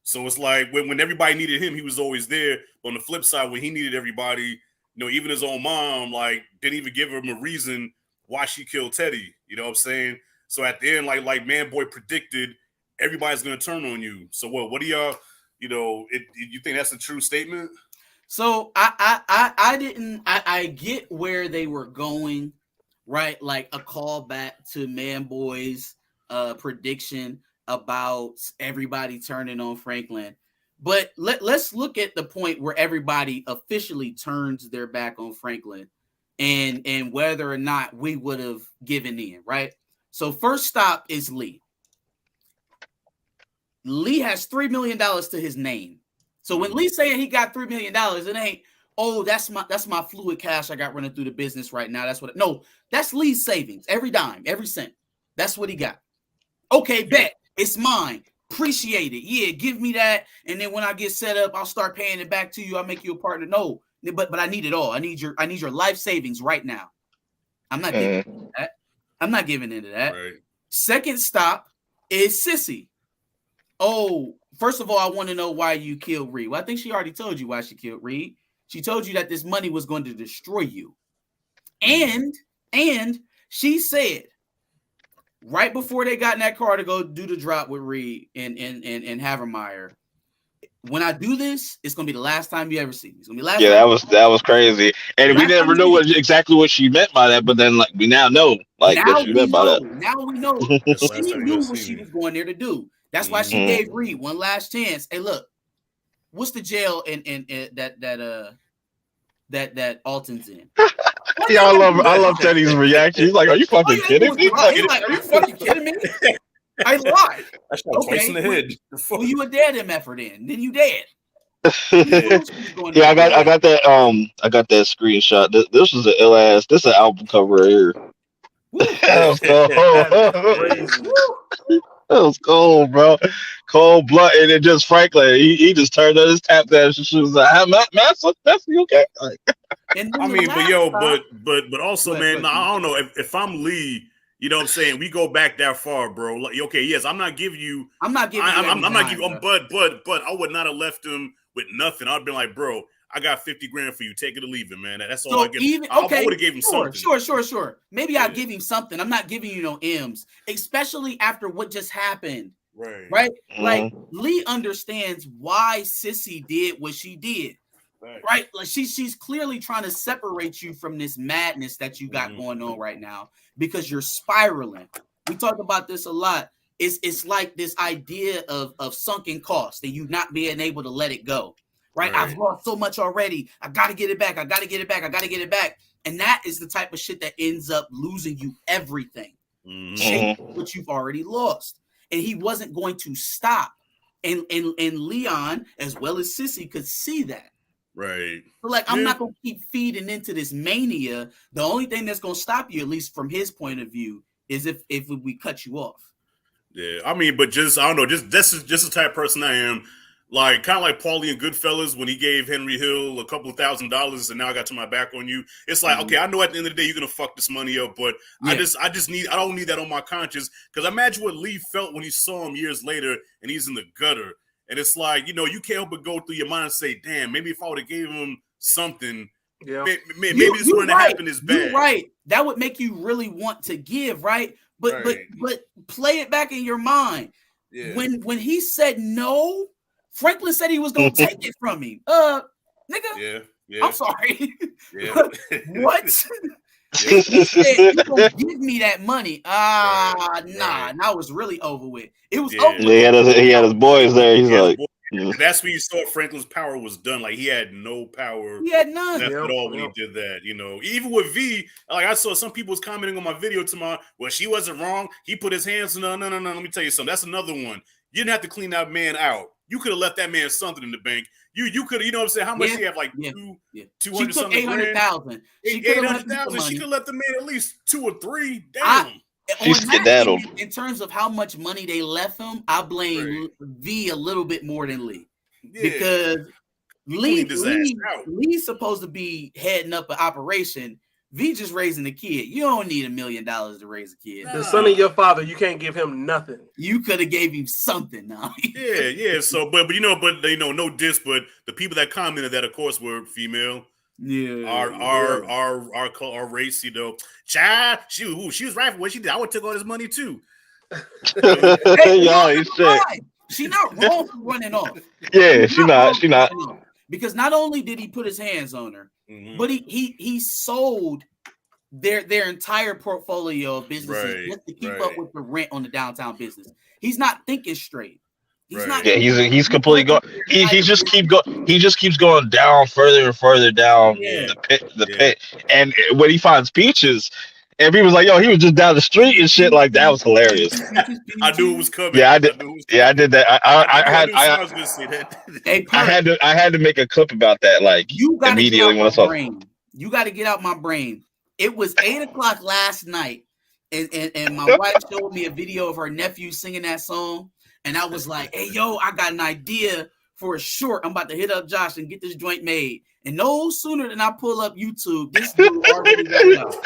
S2: So it's like when everybody needed him, he was always there. But on the flip side, when he needed everybody, you know, even his own mom, like didn't even give him a reason why she killed Teddy. You know what I'm saying? So at the end, like Man Boy predicted, everybody's gonna turn on you. So what do y'all, you know, you think that's a true statement?
S4: So I get where they were going, right? Like a callback to Man Boy's prediction about everybody turning on Franklin. But let's look at the point where everybody officially turns their back on Franklin and whether or not we would have given in, right? So first stop is Lee. Lee has $3 million to his name. So when Lee's saying he got $3 million, it ain't, oh, that's my fluid cash I got running through the business right now. No, that's Lee's savings. Every dime, every cent. That's what he got. Okay, bet. It's mine. Appreciate it. Yeah, give me that. And then when I get set up, I'll start paying it back to you. I'll make you a partner. No, but I need it all. I need your life savings right now. I'm not giving into that. I'm not giving into that.
S2: Right.
S4: Second stop is Sissy. Oh, first of all, I want to know why you killed Reed. Well, I think she already told you why she killed Reed. She told you that this money was going to destroy you. And she said, right before they got in that car to go do the drop with Reed and Havermeyer, when I do this, it's gonna be the last time you ever see me. It's gonna be last.
S1: Yeah, that was crazy, and we never know exactly what she meant by that. But then, like, we now know, like,
S4: now
S1: what she meant by that.
S4: Now we know. She knew what she was going there to do. That's why she gave Reed one last chance. Hey, look, what's the jail in that Alton's in?
S1: Yeah, I love Teddy's reaction. He's like, "Are you fucking kidding me?"
S4: He's like, "Are you fucking kidding me?" I lied.
S2: That's twice in the head.
S4: Well, you were dead in effort in. Then you dead.
S1: Yeah, I got that screenshot. This was an ill ass. This is an album cover right here. That was cold. That was cold, bro. Cold blood, and it just Franklin. He just turned on his tap dance and she was like, "Master, you okay?" Like,
S2: I mean, but also, man, I don't know if I'm Lee. You know what I'm saying? We go back that far, bro. Like, okay, yes, I'm not giving you.
S4: I'm not giving you.
S2: But I would not have left him with nothing. I'd been like, bro, I got 50 grand for you. Take it or leave it, man. That's all I give. I would have gave him something.
S4: Sure. Maybe I'll give him something. I'm not giving you no M's, especially after what just happened. Right? Like Lee understands why Sissy did what she did. Right? Like she's clearly trying to separate you from this madness that you got going on right now because you're spiraling. We talk about this a lot. It's like this idea of sunken cost and you not being able to let it go. Right? I've lost so much already. I gotta get it back. And that is the type of shit that ends up losing you everything. Which you've already lost. And he wasn't going to stop. And Leon, as well as Sissy, could see that.
S2: Right.
S4: So like, I'm not going to keep feeding into this mania. The only thing that's going to stop you, at least from his point of view, is if we cut you off.
S2: Yeah. I mean, but just, I don't know, this is just the type of person I am. Like, kind of like Paulie and Goodfellas when he gave Henry Hill a couple of $1,000s and now I got to my back on you. It's like, okay, I know at the end of the day you're going to fuck this money up, but I don't need that on my conscience. Because imagine what Lee felt when he saw him years later and he's in the gutter. And it's like, you know, you can't help but go through your mind and say, damn, maybe if I would have gave him something, maybe this wouldn't have happened as bad.
S4: You're right. That would make you really want to give, right? But play it back in your mind. Yeah. When he said no, Franklin said he was going to take it from me. Nigga. Yeah. I'm sorry. Yeah. What? He said, you gonna give me that money. Nah, that was really over with. It was over with.
S1: He had his boys there. He's like,
S2: that's when you saw Franklin's power was done. Like, he had no power.
S4: He had none.
S2: Left at all when he did that, you know. Even with V, like, I saw some people was commenting on my video tomorrow, well, she wasn't wrong. He put his hands on, no. Let me tell you something. That's another one. You didn't have to clean that man out. You could have left that man something in the bank. You could, you know what I'm saying? How much she have? Like
S4: yeah.
S2: 200
S4: She took
S2: something grand.
S4: 800,000. She could have left the money.
S2: She could let the man at least 2 or 3. Damn.
S1: She's skedaddled.
S4: In terms of how much money they left him, I blame V a little bit more than Lee. Because Lee's supposed to be heading up an operation. V just raising a kid. You don't need $1 million to raise a kid.
S3: The son of your father, you can't give him nothing.
S4: You could have gave him something now.
S2: yeah. So, but no diss. But the people that commented that, of course, were female.
S4: Yeah,
S2: our race, child. She was right for what she did. I would take all this money too.
S4: She's not wrong for running off.
S1: Yeah, she's not.
S4: Because not only did he put his hands on her, but he sold their entire portfolio of businesses just to keep up with the rent on the downtown business. He's not thinking straight. He's not.
S1: Yeah, he's completely going. He just keeps going down further and further down the pit. And when he finds Peaches, and people's like, "Yo, he was just down the street and shit." Like that was hilarious.
S2: I knew it was coming.
S1: Yeah, I did. I did that. I
S2: was going to say that.
S1: I had to make a clip about that. Like immediately when I saw.
S4: You got to get out my brain. It was 8:00 last night, and my wife showed me a video of her nephew singing that song. And I was like, hey, yo, I got an idea for a short. I'm about to hit up Josh and get this joint made. And no sooner than I pull up YouTube, this dude already got it out.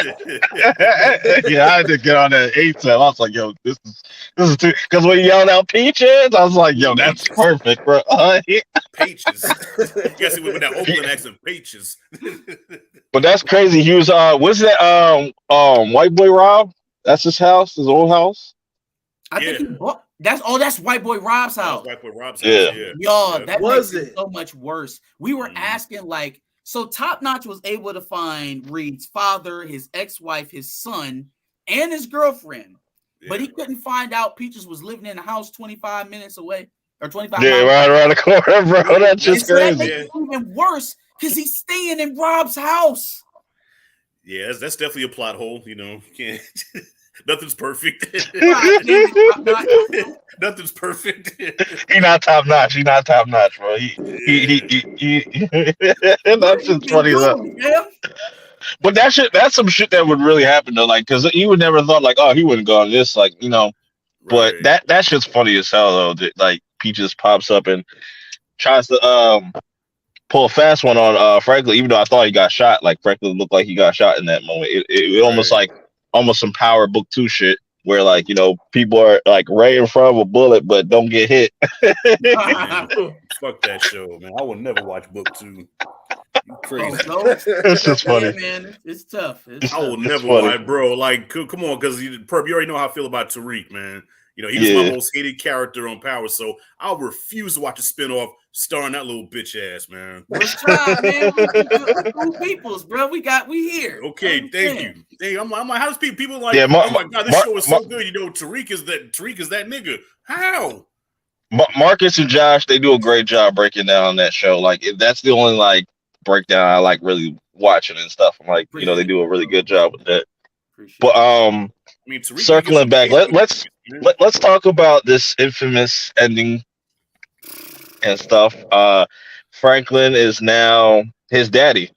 S1: Yeah, I had to get on that 8-7. I was like, yo, this is too. Because when you yelled out Peaches, I was like, yo, that's perfect, bro.
S2: Peaches. You guys see with that Oakland accent, Peaches.
S1: But that's crazy. He was, what's that? White Boy Rob? That's his house, his old house?
S4: I think he bought. That's White Boy Rob's house.
S2: White Boy Rob's
S1: house.
S2: Yeah.
S4: Yo, that makes it so much worse. We were asking, like, so Top Notch was able to find Reed's father, his ex-wife, his son, and his girlfriend. Yeah. But he couldn't find out Peaches was living in a house 25 minutes away. Or 25 miles
S1: right around the corner, bro. That's just crazy. That makes
S4: it even worse because he's staying in Rob's house.
S2: Yeah, that's definitely a plot hole, Can't nothing's perfect. Nothing's perfect.
S1: He's not top notch. He's not top notch, bro. He that's just funny though. But that's some shit that would really happen though, like because you would never thought like, oh, he wouldn't go on this, like But that shit's funny as hell though. That, like Peaches pops up and tries to pull a fast one on Franklin, even though I thought he got shot. Like Franklin looked like he got shot in that moment. It almost like. Almost some Power Book 2 shit where like people are like right in front of a bullet but don't get hit.
S2: Fuck that show, man. I will never watch Book 2. You crazy.
S1: It's just funny.
S4: Man, it's tough.
S2: I will never watch, bro. Like, come on, because Perp, you already know how I feel about Tariq, man. He was my most hated character on Power, so I'll refuse to watch a spinoff starring that little bitch ass, man.
S4: Let's try, man. We're peoples, bro. We here.
S2: Okay, thank you. I'm like, how does people like? Oh my god, this show is so good. Tariq is that nigga. How?
S1: Marcus and Josh, they do a great job breaking down that show. Like, that's the only like breakdown I like really watching and stuff. I'm like, they do a really good job with that. But circling back, let's talk about this infamous ending and stuff. Franklin is now his daddy.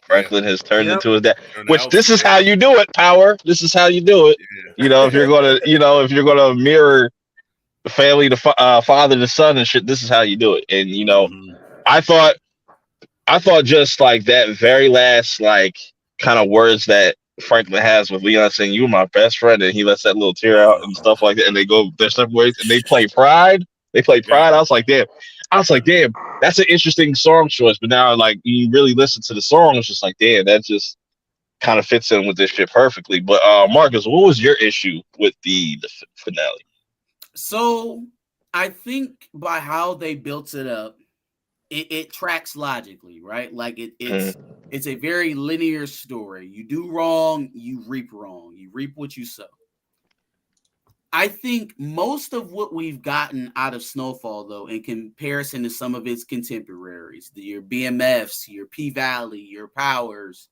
S1: Franklin has turned into his dad. Which this is how you do it, Power. This is how you do it. Yeah. If you're gonna mirror the family, the father, the son, and shit, this is how you do it. And I thought just like that very last like kind of words that Franklin has with Leon saying, "You were my best friend," and he lets that little tear out and stuff like that, and they go their separate ways, and they play Pride. I was like, damn. That's an interesting song choice. But now, like, you really listen to the song, it's just like, damn, that just kind of fits in with this shit perfectly. But Marcus, what was your issue with the finale?
S4: So I think by how they built it up, it tracks logically, right? Like it's a very linear story. You do wrong, you reap wrong. You reap what you sow. I think most of what we've gotten out of Snowfall, though, in comparison to some of its contemporaries, your BMFs, your P-Valley, your Powers,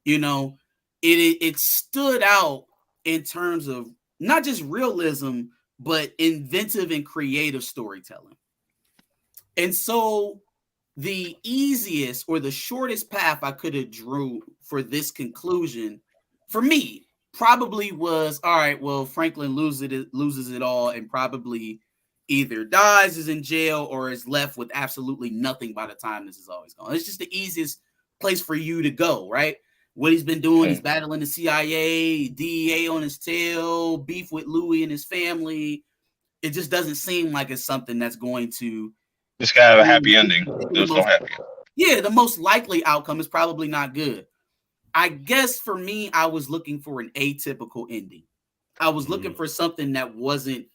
S4: it stood out in terms of not just realism, but inventive and creative storytelling. And so the easiest or the shortest path I could have drew for this conclusion, for me, probably was, all right, well, Franklin loses it all and probably either dies, is in jail, or is left with absolutely nothing by the time this is always gone. It's just the easiest place for you to go, right? What he's been doing, he's battling the CIA, DEA on his tail, beef with Louis and his family. It just doesn't seem like it's something that's going to
S1: This guy have a happy ending. There's no happy ending.
S4: Yeah, the most likely outcome is probably not good. I guess for me, I was looking for an atypical ending. I was looking for something that wasn't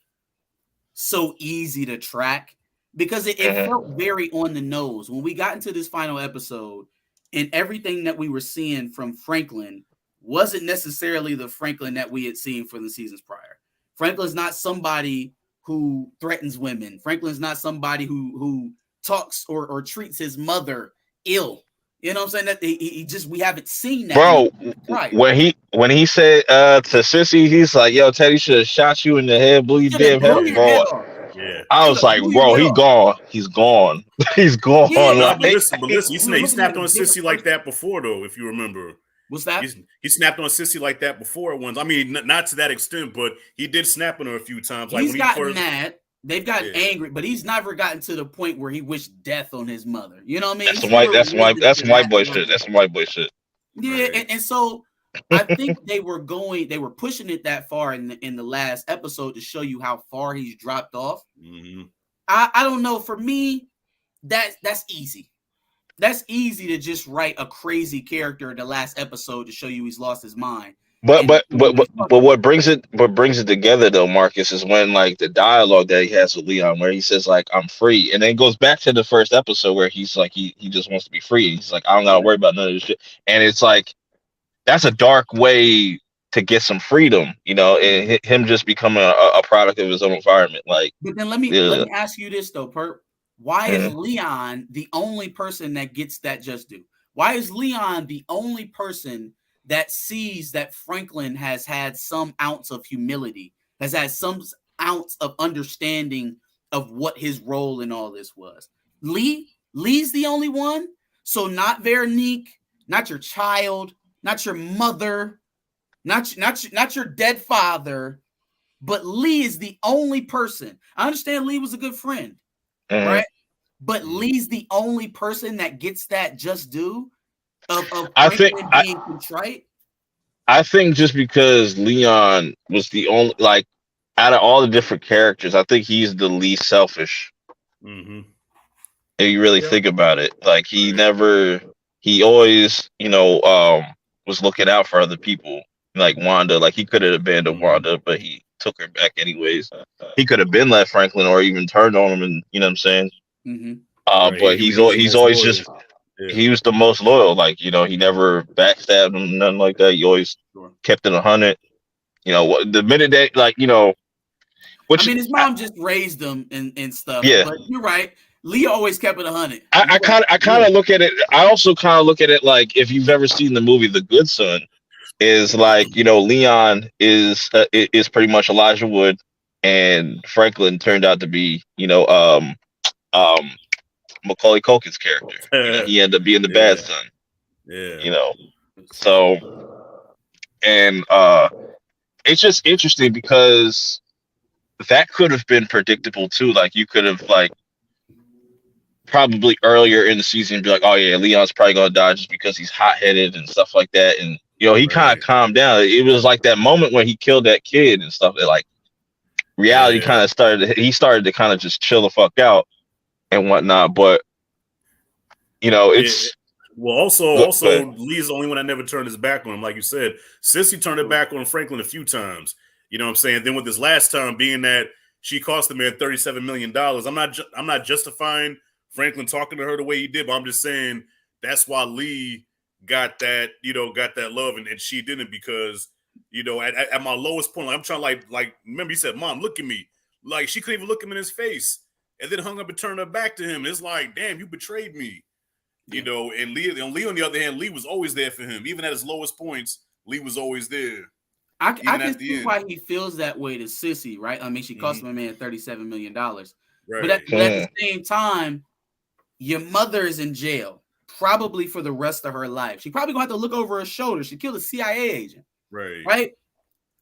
S4: so easy to track because it felt very on the nose. When we got into this final episode and everything that we were seeing from Franklin wasn't necessarily the Franklin that we had seen for the seasons prior. Franklin's not somebody who threatens women. Franklin's not somebody who talks or treats his mother ill. You know what I'm saying? That he just, we haven't seen that.
S1: Bro, when he said to Sissy, he's like, "Yo, Teddy should have shot you in the head, blew your damn head off."
S2: Yeah,
S1: I was like, "Bro, he's gone. He's gone. He's gone."
S2: Yeah,
S1: like,
S2: but listen, he snapped on Sissy like that before, though. If you remember,
S4: what's that?
S2: He snapped on Sissy like that before once. I mean, not to that extent, but he did snap on her a few times. Like
S4: he's gotten mad. They've gotten angry, but he's never gotten to the point where he wished death on his mother. You know what I mean?
S1: That's some white boy shit. That's some white boy shit.
S4: Yeah, right. and so I think they were pushing it that far in the last episode to show you how far he's dropped off.
S2: Mm-hmm.
S4: I don't know. For me, that's easy. That's easy to just write a crazy character in the last episode to show you he's lost his mind.
S1: But what brings it together though, Marcus, is when like the dialogue that he has with Leon, where he says like, "I'm free," and then it goes back to the first episode where he's like he just wants to be free. He's like, "I don't gotta worry about none of this shit," and it's like that's a dark way to get some freedom, you know, and him just becoming a product of his own environment. Like,
S4: but then let me ask you this though, Perp. Why is Leon the only person that gets that just due? Why is Leon the only person that sees that Franklin has had some ounce of humility, has had some ounce of understanding of what his role in all this was? Lee's the only one. So not Veronique, not your child, not your mother, not your dead father, but Lee is the only person. I understand Lee was a good friend, right? But Lee's the only person that gets that just due. I think being contrite.
S1: I think just because Leon was the only, like, out of all the different characters, I think he's the least selfish.
S2: Mm-hmm.
S1: If you really think about it, like he always, you know, was looking out for other people. Like Wanda, like he could have abandoned Wanda, but he took her back anyways. He could have been left Franklin or even turned on him, and you know what I'm saying.
S4: Mm-hmm.
S1: But he's always just. Yeah. He was the most loyal, like, you know, he never backstabbed him, nothing like that. He always kept it 100. You know, the minute that, like, you know,
S4: his mom just raised him and stuff.
S1: Yeah,
S4: but you're right. Leo always kept it 100.
S1: I kind of look at it. I also kind of look at it like, if you've ever seen the movie The Good Son, is like, you know, Leon is pretty much Elijah Wood, and Franklin turned out to be, you know, Macaulay Culkin's character. You know, he ended up being the bad son.
S2: Yeah.
S1: You know. So, and it's just interesting because that could have been predictable too. Like you could have like probably earlier in the season be like, "Oh yeah, Leon's probably gonna die just because he's hot headed and stuff like that." And you know, he kind of calmed down. It was like that moment when he killed that kid and stuff. That like reality kind of started. He started to kind of just chill the fuck out and whatnot, but you know, it's
S2: also Lee's the only one that never turned his back on him, like you said. Sissy turned it back on Franklin a few times. You know what I'm saying? Then with this last time being that she cost the man $37 million, I'm not justifying Franklin talking to her the way he did, but I'm just saying that's why Lee got that, you know, got that love and she didn't, because, you know, at my lowest point, like I'm trying like remember he said, "Mom, look at me." Like she couldn't even look him in his face. And then hung up and turned her back to him. It's like, damn, you betrayed me. You know, and Lee on the other hand, Lee was always there for him. Even at his lowest points, Lee was always there.
S4: I can see why he feels that way to Sissy, right? I mean, she cost him a man $37 million. Right. But at the same time, your mother is in jail, probably for the rest of her life. She probably gonna have to look over her shoulder. She killed a CIA agent, right?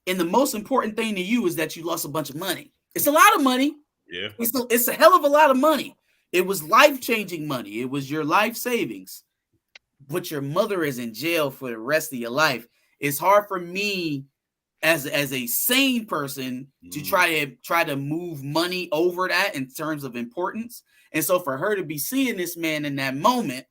S4: And the most important thing to you is that you lost a bunch of money. It's a lot of money.
S2: Yeah,
S4: it's a hell of a lot of money. It was life-changing money. It was your life savings. But your mother is in jail for the rest of your life. It's hard for me as a sane person to try to move money over that in terms of importance. And so for her to be seeing this man in that moment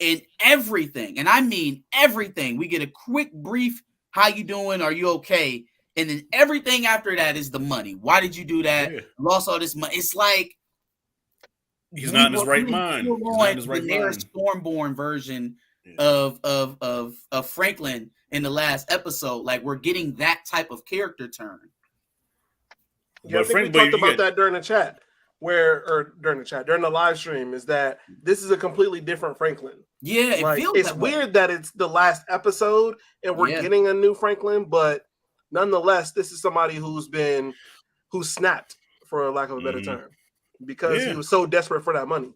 S4: and everything, and I mean everything, we get a quick brief, how you doing? Are you okay? And then everything after that is the money. Why did you do that? Lost all this money. It's like
S2: he's not in his right mind. He's not in his right mind.
S4: Stormborn version of Franklin in the last episode. Like, we're getting that type of character turn.
S3: Yeah, I think we talked about that during the chat, during the live stream, is that this is a completely different Franklin.
S4: Yeah,
S3: it's weird that it's the last episode and we're getting a new Franklin, but nonetheless, this is somebody who snapped, for lack of a better term, because he was so desperate for that money.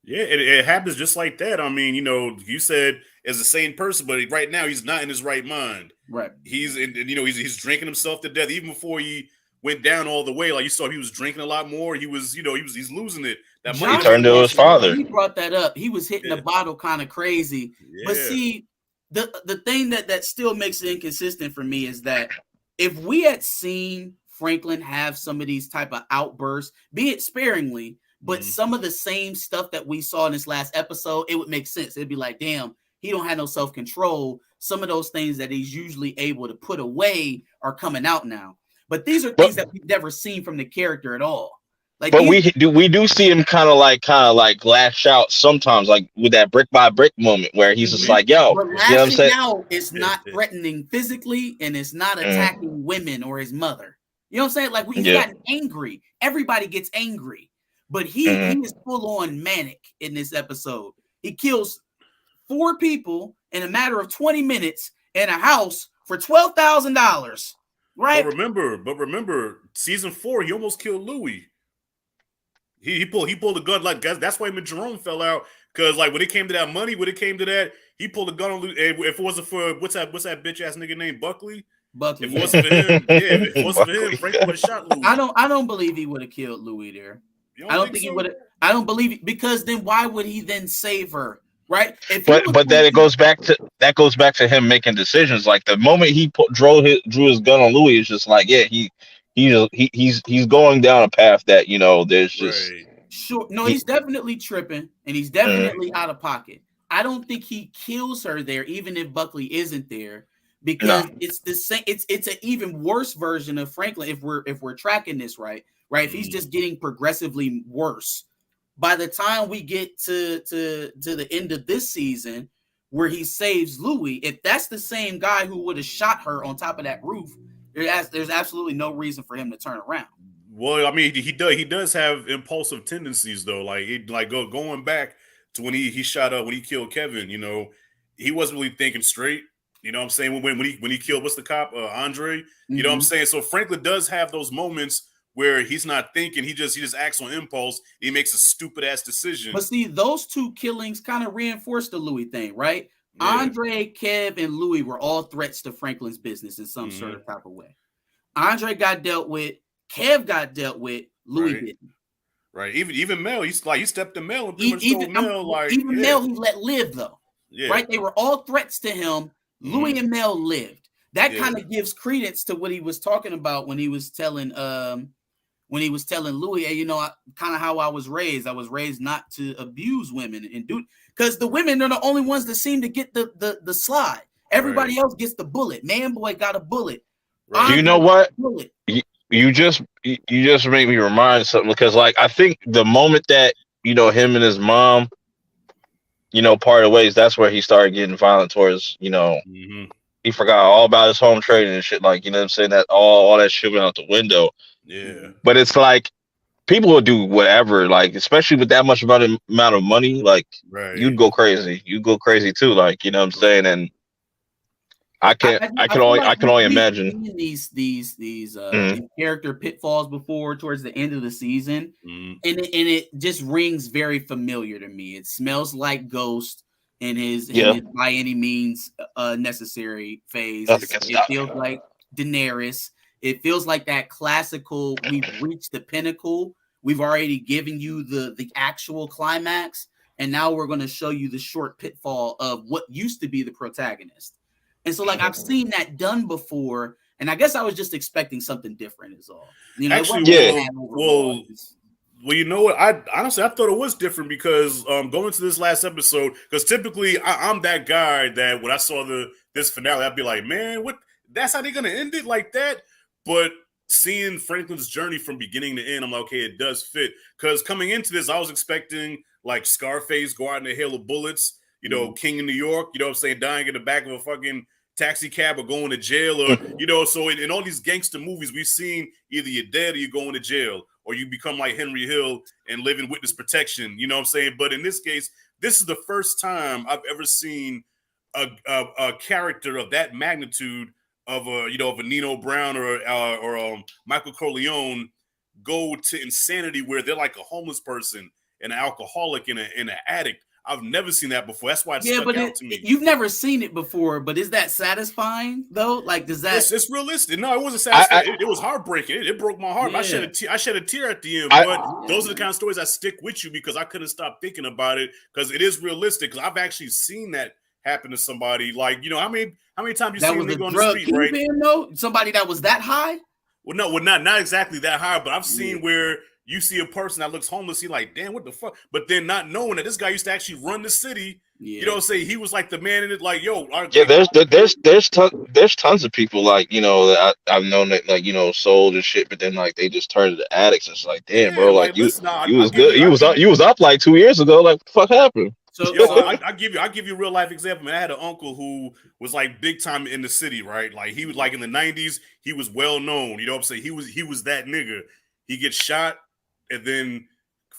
S2: Yeah, it happens just like that. I mean, you said as a sane person, but right now he's not in his right mind.
S4: Right.
S2: He's he's drinking himself to death. Even before he went down all the way, like you saw, he was drinking a lot more. He was, he's losing it.
S1: That money he turned to his father.
S4: He brought that up. He was hitting the bottle kind of crazy. Yeah. But see, the thing that still makes it inconsistent for me is that if we had seen Franklin have some of these type of outbursts, be it sparingly, but some of the same stuff that we saw in this last episode, it would make sense. It'd be like, damn, he don't have no self-control. Some of those things that he's usually able to put away are coming out now. But these are things that we've never seen from the character at all. Like,
S1: but we do see him kind of like lash out sometimes, like with that brick by brick moment where he's just like, yo,
S4: but lashing out is not threatening physically, and it's not attacking women or his mother. You know what I'm saying? Like, he's gotten angry. Everybody gets angry. But he is full on manic in this episode. He kills 4 people in a matter of 20 minutes in a house for $12,000. Right.
S2: But remember, season 4, he almost killed Louis. He pulled the gun, like, that's why him and Jerome fell out. Because, like, when it came to that money, he pulled the gun on Louis. If it wasn't for what's that bitch ass nigga named Buckley?
S4: Buckley.
S2: If it wasn't for him, if it wasn't for him, Frank would have shot Louis.
S4: I don't believe he would have killed Louis there. I don't think he would have. I don't believe it, because then why would he then save her? Right.
S1: But then it goes back to him making decisions. Like, the moment he drew his gun on Louis, it's just like, yeah, he's going down a path that, there's just
S4: sure. No, he's definitely tripping, and he's definitely out of pocket. I don't think he kills her there, even if Buckley isn't there, because it's the same. It's an even worse version of Franklin if we're tracking this right. If he's just getting progressively worse. By the time we get to the end of this season, where he saves Louis, if that's the same guy who would have shot her on top of that roof, there's absolutely no reason for him to turn around.
S2: Well, I mean, he does have impulsive tendencies, though. Like, going back to when he shot up, when he killed Kevin, he wasn't really thinking straight. You know what I'm saying? When he killed, what's the cop, Andre? You know what I'm saying? So Franklin does have those moments where he's not thinking, he just acts on impulse. He makes a stupid ass decision.
S4: But see, those 2 killings kind of reinforce the Louis thing, right? Yeah. Andre, Kev, and Louis were all threats to Franklin's business in some sort of type of way. Andre got dealt with, Kev got dealt with, Louis didn't.
S2: Right. Even Mel, he stepped to Mel and pretty much told Mel,
S4: Mel he let live though. Yeah. Right? They were all threats to him. Louis and Mel lived. That kind of gives credence to what he was talking about when he was telling Louis, hey, kind of how I was raised. I was raised not to abuse women and do, because the women are the only ones that seem to get the slide. Everybody else gets the bullet. Man Boy got a bullet.
S1: Right. You know what? You just made me remind something, because, like, I think the moment that him and his mom parted ways, that's where he started getting violent towards he forgot all about his home training and shit. Like, I'm saying, that all that shit went out the window.
S2: Yeah.
S1: But it's like, people will do whatever, like, especially with that much amount of money, like, you'd go crazy. You go crazy too, like, what I'm saying? And I can't. I can
S4: feel
S1: only.
S4: like
S1: I can only
S4: we've
S1: imagine.
S4: seen these
S1: Mhm.
S4: character pitfalls before towards the end of the season,
S2: Mm.
S4: and it just rings very familiar to me. It smells like Ghost in his by any means necessary phase.
S1: Nothing can
S4: It
S1: stop me.
S4: feels like Daenerys. It feels like that classical. We've reached the pinnacle. We've already given you the actual climax, and now we're going to show you the short pitfall of what used to be the protagonist. And so, like, I've seen that done before, and I guess I was just expecting something different. Is all. You know,
S2: Actually,
S4: it wasn't bad overall.
S2: Well, you know what? I honestly I thought it was different because going to this last episode, because typically I'm that guy that when I saw this finale, I'd be like, man, what? That's how they're gonna end it like that? But seeing Franklin's journey from beginning to end, I'm like, okay, it does fit. Because coming into this, I was expecting like Scarface go out in a hail of bullets, you know, King of New York, you know what I'm saying, dying in the back of a fucking taxi cab or going to jail, or you know, so in all these gangster movies we've seen, either you're dead or you're going to jail, or you become like Henry Hill and live in witness protection, you know what I'm saying? But in this case, this is the first time I've ever seen a character of that magnitude of a Nino Brown or Michael Corleone go to insanity where they're like a homeless person, an alcoholic, and an addict. I've never seen that before. That's why it stuck out to me.
S4: You've never seen it before, but is that satisfying though? Like, does that?
S2: It's realistic. No, it wasn't satisfying. It was heartbreaking. It broke my heart. Yeah. I shed a tear at the end. But those are the kind of stories that stick with you because I couldn't stop thinking about it because it is realistic. Because I've actually seen that happen to somebody. Like, you know, how many times you seen a nigga on the street, right?
S4: Though? Somebody that was that high?
S2: Well, no, not exactly that high, but I've seen where you see a person that looks homeless, you're like, damn, what the fuck? But then not knowing that this guy used to actually run the city, you know, say he was like the man in it, like, yo.
S1: There's tons of people like, you know, that I've known that like, you know, sold and shit, but then like they just turned to addicts. And it's like, damn, bro, like
S2: listen,
S1: you was good. You was up like 2 years ago. Like, what the fuck happened?
S2: So I give you a real life example, man. I had an uncle who was like big time in the city, right? Like he was like in the 90s, he was well known. You know what I'm saying? He was that nigga. He gets shot, and then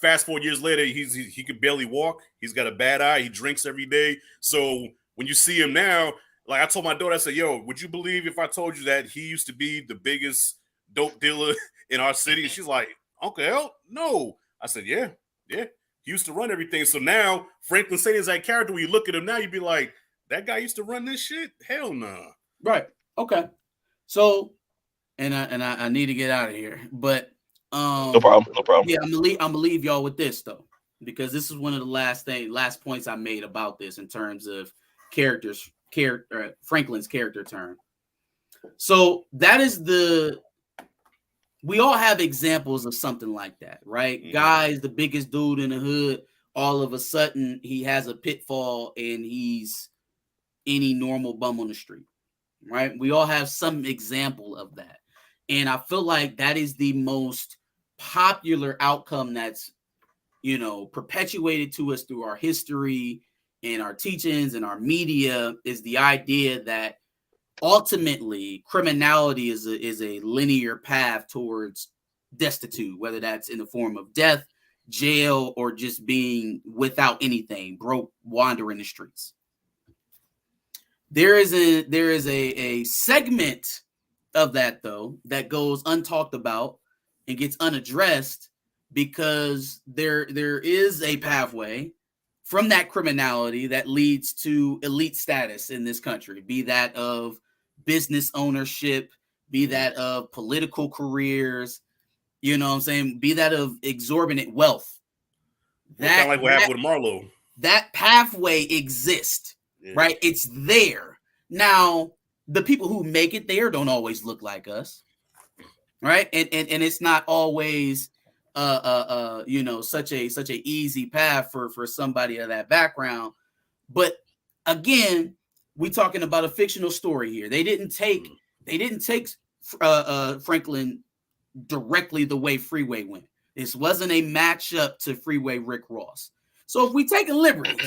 S2: fast 4 years later, he could barely walk. He's got a bad eye. He drinks every day. So when you see him now, like I told my daughter, I said, yo, would you believe if I told you that he used to be the biggest dope dealer in our city? And she's like, Uncle L? No. I said, yeah. He used to run everything. So now Franklin Saint is that character. When you look at him now, you'd be like, that guy used to run this shit? Hell no. Nah.
S4: Right. Okay. So, and I need to get out of here, but
S1: no problem.
S4: Yeah, I'm gonna leave y'all with this though, because this is one of the last points I made about this in terms of Franklin's character turn. So that is we all have examples of something like that, right? Mm-hmm. Guy's the biggest dude in the hood. All of a sudden, he has a pitfall and he's any normal bum on the street, right? We all have some example of that. And I feel like that is the most popular outcome that's, you know, perpetuated to us through our history and our teachings and our media is the idea that ultimately criminality is a linear path towards destitute, whether that's in the form of death, jail, or just being without anything, broke, wandering the streets. There is a segment of that though that goes untalked about and gets unaddressed because there is a pathway from that criminality that leads to elite status in this country, be that of business ownership, be that of political careers, you know what I'm saying, be that of exorbitant wealth.
S2: That kind of like what happened with Marlo.
S4: That pathway exists, right? It's there. Now, the people who make it there don't always look like us, right? And it's not always you know, such a easy path for somebody of that background. But again, we talking about a fictional story here. They didn't take Franklin directly the way Freeway went. This wasn't a matchup to Freeway Rick Ross. So if we take a liberty,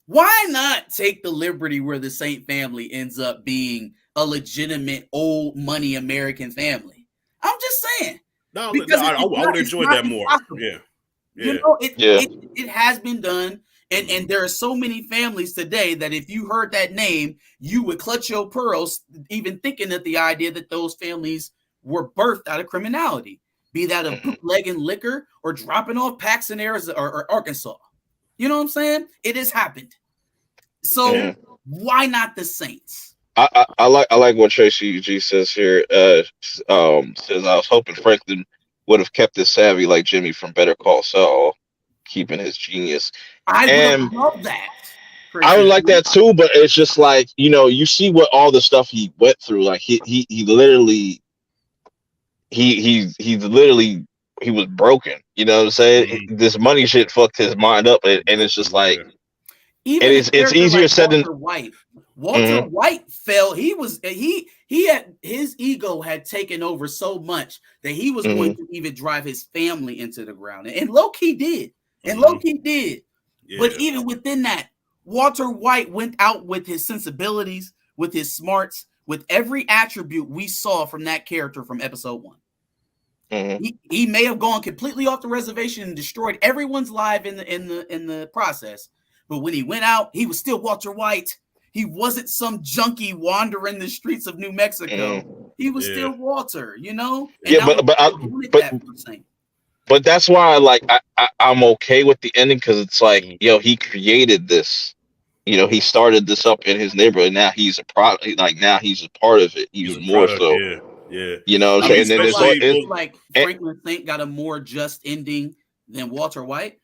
S4: why not take the liberty where the Saint family ends up being a legitimate old money American family? I'm just saying.
S2: I would enjoy that more. Yeah.
S4: You know, it has been done. And there are so many families today that if you heard that name, you would clutch your pearls, even thinking of the idea that those families were birthed out of criminality, be that of bootlegging liquor or dropping off packs in Arizona or Arkansas. You know what I'm saying? It has happened. So why not the Saints?
S1: I like what Tracy G says here. Says I was hoping Franklin would have kept it savvy like Jimmy from Better Call Saul, keeping his genius.
S4: I would have
S1: And
S4: loved that.
S1: I would like that too, but it's just like, you see what all the stuff he went through. Like he literally he was broken. You know what I'm saying? This money shit fucked his mind up, and it's just like,
S4: even
S1: and it's easier
S4: like
S1: said than
S4: Walter White fell. He had his ego had taken over so much that he was going to even drive his family into the ground, and low-key did. And low-key did. Yeah. But even within that, Walter White went out with his sensibilities, with his smarts, with every attribute we saw from that character from episode 1. He may have gone completely off the reservation and destroyed everyone's life in the process, but when he went out, he was still Walter White. He wasn't some junkie wandering the streets of New Mexico. He was still Walter, And
S1: but that's why I'm okay with the ending, because it's like, he created this. He started this up in his neighborhood. Now he's a product. Like, now he's a part of it. He's more product, so.
S2: Yeah.
S1: What I'm saying? And then
S4: it's like Franklin Saint got a more just ending than Walter White.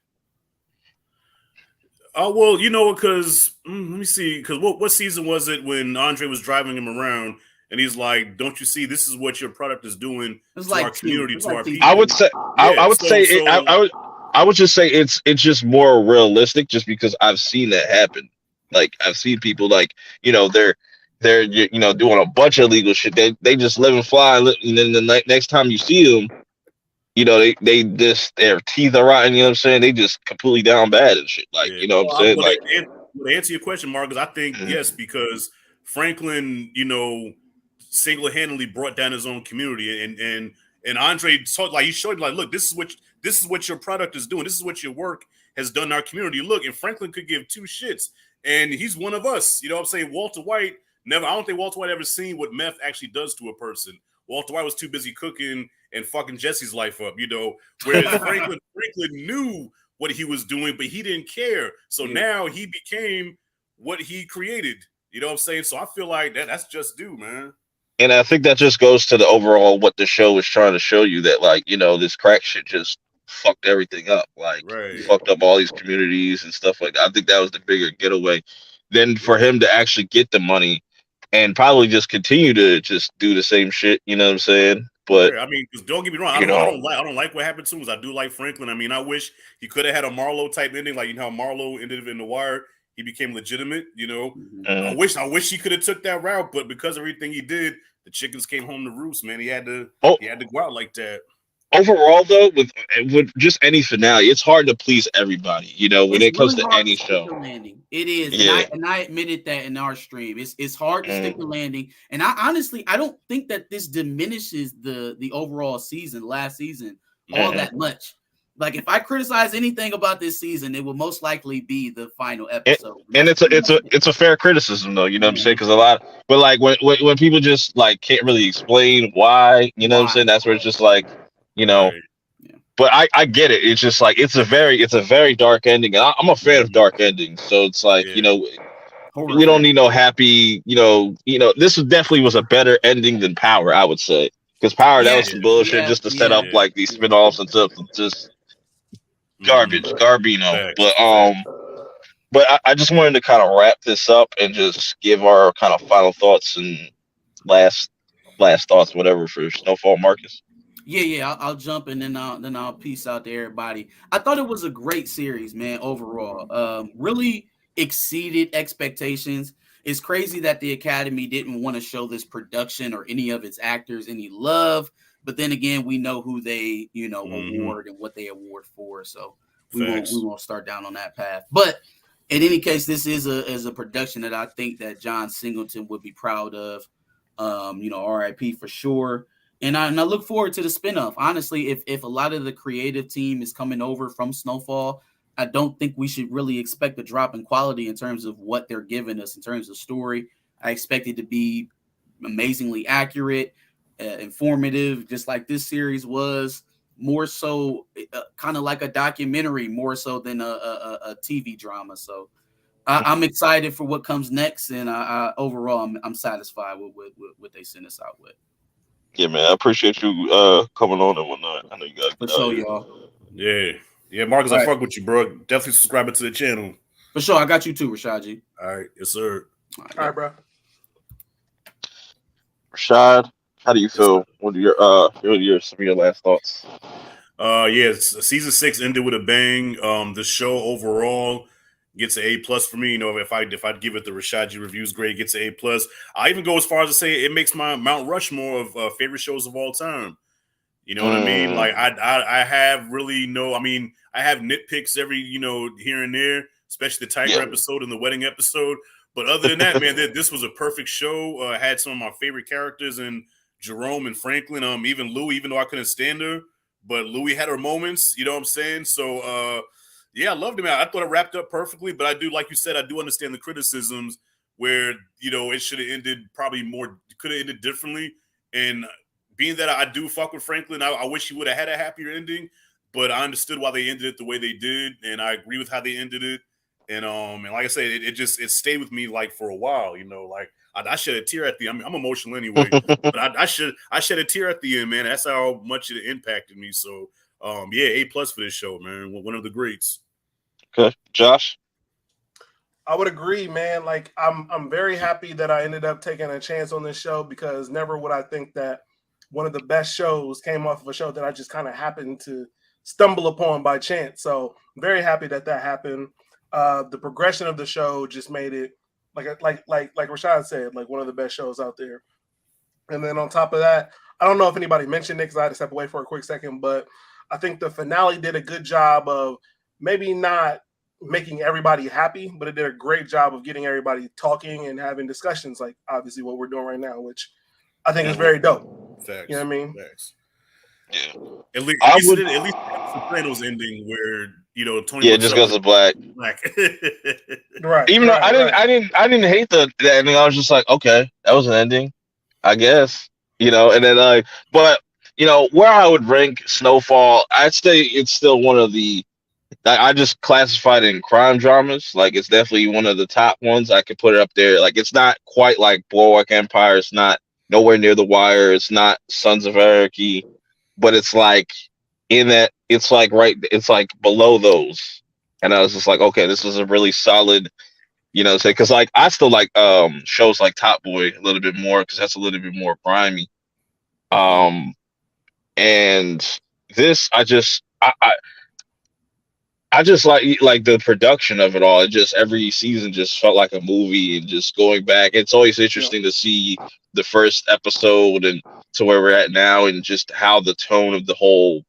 S2: Oh, well, because let me see. Because what season was it when Andre was driving him around and he's like, "Don't you see? This is what your product is doing to our community, to our people."
S1: I would say, I would just say it's just more realistic, just because I've seen that happen. Like, I've seen people they're doing a bunch of illegal shit. They just live and fly, and then the next time you see them, they just, their teeth are rotten. You know what I'm saying? They just completely down bad and shit. Like, you know what I'm saying?
S2: Like, to answer your question, Marcus, I think yes, because Franklin, single-handedly brought down his own community, and Andre he showed look, this is what your product is doing. This is what your work has done in our community. Look, and Franklin could give two shits, and he's one of us. You know what I'm saying? Walter White never. I don't think Walter White ever seen what meth actually does to a person. Walter White was too busy cooking and fucking Jesse's life up, Whereas Franklin knew what he was doing, but he didn't care. So now he became what he created. You know what I'm saying? So I feel like that's just due, man.
S1: And I think that just goes to the overall what the show is trying to show you, that this crack shit just fucked everything up. Fucked up all these communities and stuff like that. I think that was the bigger getaway than for him to actually get the money and probably just continue to just do the same shit. You know what I'm saying? But
S2: I mean, because don't get me wrong, I don't like what happened to him. I do like Franklin. I mean, I wish he could have had a Marlo type ending, like how Marlo ended in The Wire. He became legitimate. I wish he could have took that route, but because of everything he did, the chickens came home to roost. Man, he had to go out like that.
S1: Overall, though, with just any finale, it's hard to please everybody. When it comes to any show,
S4: it is. And I admitted that in our stream. It's hard to stick the landing. And I honestly, I don't think that this diminishes the overall season, last season, all that much. Like, if I criticize anything about this season, it will most likely be the final episode.
S1: And it's a fair criticism, though. You know what I'm saying? Because when people just can't really explain why, you know what I'm saying? That's where it's just like. But I get it. It's just it's a very dark ending, and I'm a fan of dark endings. So it's we don't need no happy. This definitely was a better ending than Power, I would say, because Power that was some bullshit just to set up these spinoffs and stuff, just garbage, garbino. But I just wanted to kind of wrap this up and just give our kind of final thoughts and last thoughts, whatever, for Snowfall, Marcus.
S4: Yeah, I'll jump and then I'll peace out to everybody. I thought it was a great series, man. Overall, really exceeded expectations. It's crazy that the Academy didn't want to show this production or any of its actors any love, but then again, we know who they award and what they award for, so we won't start down on that path. But in any case, this is a production that I think that John Singleton would be proud of. RIP for sure. And I look forward to the spinoff. Honestly, if a lot of the creative team is coming over from Snowfall, I don't think we should really expect a drop in quality in terms of what they're giving us in terms of story. I expect it to be amazingly accurate, informative, just like this series was. More so, kind of like a documentary, more so than a TV drama. So I'm excited for what comes next, and overall, I'm satisfied with what they sent us out with.
S1: Yeah, man, I appreciate you coming on and whatnot. I know you got to
S4: For
S1: get out
S4: sure,
S1: of here.
S4: y'all.
S2: Yeah, Marcus,
S4: All
S2: I
S4: right.
S2: fuck with you, bro. Definitely subscribe to the channel.
S4: For sure, I got you too, Rashad G.
S2: All right, yes, sir.
S3: All right, bro.
S1: Rashad, how do you
S2: Yes, sir.
S1: feel? What are some of your last thoughts?
S2: Yeah, season 6 ended with a bang. The show overall gets an A+ for me. You know, if I'd give it the Rashad reviews grade, gets an A+. I even go as far as to say it makes my Mount Rushmore of favorite shows of all time. You know what I mean? Like I have really I have nitpicks every here and there, especially the Tiger episode and the wedding episode. But other than that, man, this was a perfect show. Had some of my favorite characters in Jerome and Franklin. Even Louie, even though I couldn't stand her, but Louie had her moments. You know what I'm saying? So yeah, I loved him. I thought it wrapped up perfectly. But I do, like you said, I do understand the criticisms where it should have ended probably more, could have ended differently. And being that I do fuck with Franklin, I wish he would have had a happier ending. But I understood why they ended it the way they did, and I agree with how they ended it. And like I said, it stayed with me like for a while. Like I shed a tear at the. I'm emotional anyway, but I shed a tear at the end, man. That's how much it impacted me. So yeah, A+ for this show, man. One of the greats.
S1: Okay, Josh.
S3: I would agree, man. Like I'm very happy that I ended up taking a chance on this show, because never would I think that one of the best shows came off of a show that I just kind of happened to stumble upon by chance. So I'm very happy that happened. The progression of the show just made it like Rashad said, like one of the best shows out there. And then on top of that, I don't know if anybody mentioned it because I had to step away for a quick second, but I think the finale did a good job of maybe not making everybody happy, but it did a great job of getting everybody talking and having discussions, like obviously what we're doing right now, which I think is very dope.
S2: Facts.
S3: You know what I mean?
S2: Facts.
S1: Yeah.
S2: At least Sopranos ending where Tony.
S1: Yeah, it just goes to black.
S3: Right.
S1: Even though I didn't hate the ending. I was just like, okay, that was an ending, I guess. And then but where I would rank Snowfall, I'd say it's still one of the. I just classified it in crime dramas. Like it's definitely one of the top ones. I could put it up there. Like it's not quite like Boardwalk Empire. It's not nowhere near The Wire. It's not Sons of Anarchy, but it's like in that. It's like it's like below those. And I was just like, okay, this is a really solid. Say because like I still like shows like Top Boy a little bit more because that's a little bit more grimy. And this I just like the production of it all. It just every season just felt like a movie, and just going back, it's always interesting to see the first episode and to where we're at now, and just how the tone of the whole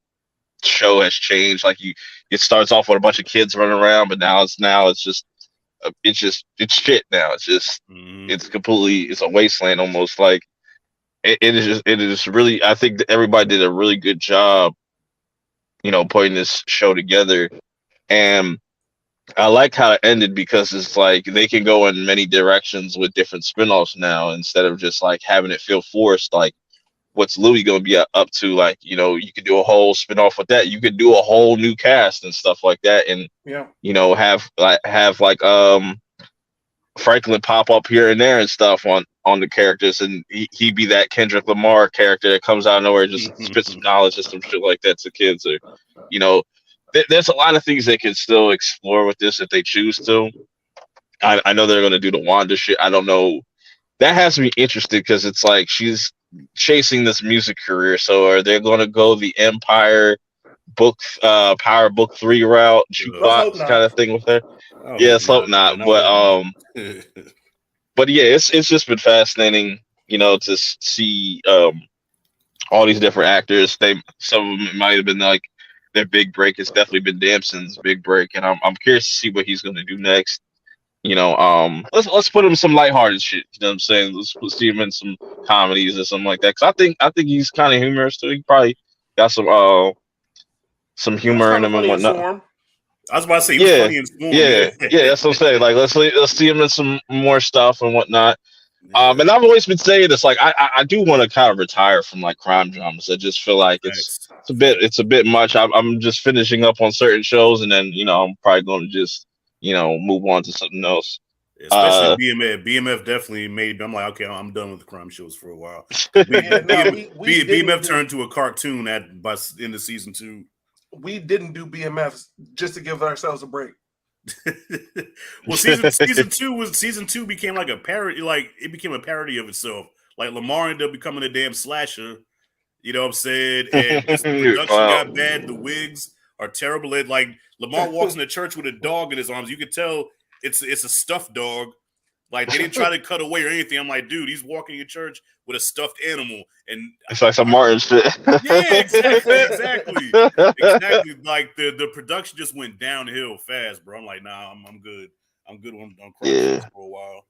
S1: show has changed. Like it starts off with a bunch of kids running around, but now it's just shit now. It's just it's a wasteland almost. Like it is really. I think that everybody did a really good job, putting this show together. And I like how it ended because it's like they can go in many directions with different spinoffs now, instead of just like having it feel forced. Like, what's Louis going to be up to? Like, you could do a whole spinoff with that. You could do a whole new cast and stuff like that, and have Franklin pop up here and there and stuff on the characters, and he be that Kendrick Lamar character that comes out of nowhere and just spits some knowledge and some shit like that to kids, or there's a lot of things they can still explore with this if they choose to. I know they're going to do the Wanda shit. I don't know. That has me interested because it's like she's chasing this music career. So are they going to go the Empire book, Power Book 3 route, jukebox kind of thing with her? Let's hope not. But yeah, it's just been fascinating, to see all these different actors. Some of them might have been like their big break. It's definitely been Damson's big break, and I'm curious to see what he's going to do next. Let's put him in some lighthearted shit. You know what I'm saying? Let's see him in some comedies or something like that. Cause I think he's kind of humorous too. He probably got some humor in him and whatnot.
S2: I was about to say he was
S1: Yeah,
S2: funny in Swarm.
S1: yeah,
S2: Yeah,
S1: yeah. That's what I'm saying. Like, let's see him in some more stuff and whatnot.
S2: yeah.
S1: And I've always been saying this. Like, I do want to kind of retire from like crime dramas. I just feel like
S2: Facts.
S1: it's a bit much. I'm just finishing up on certain shows, and then I'm probably going to just move on to something else.
S2: Especially BMF. BMF definitely made me. I'm like, okay, I'm done with the crime shows for a while.
S3: We
S2: BMF
S3: didn't
S2: turned to a cartoon by end of season 2.
S3: we didn't do BMFs just to give ourselves a break.
S2: Well, season two became like a parody. Like it became a parody of itself. Like Lamar ended up becoming a damn slasher. You know what I'm saying? And just the production
S1: Wow.
S2: got bad. The wigs are terrible. It like Lamar walks into church with a dog in his arms. You could tell it's a stuffed dog. Like they didn't try to cut away or anything. I'm like, dude, he's walking in church with a stuffed animal, and
S1: It's like some Martin shit.
S2: yeah, exactly. Like the production just went downhill fast, bro. I'm like, nah, I'm good. I'm good on crime shows for a while.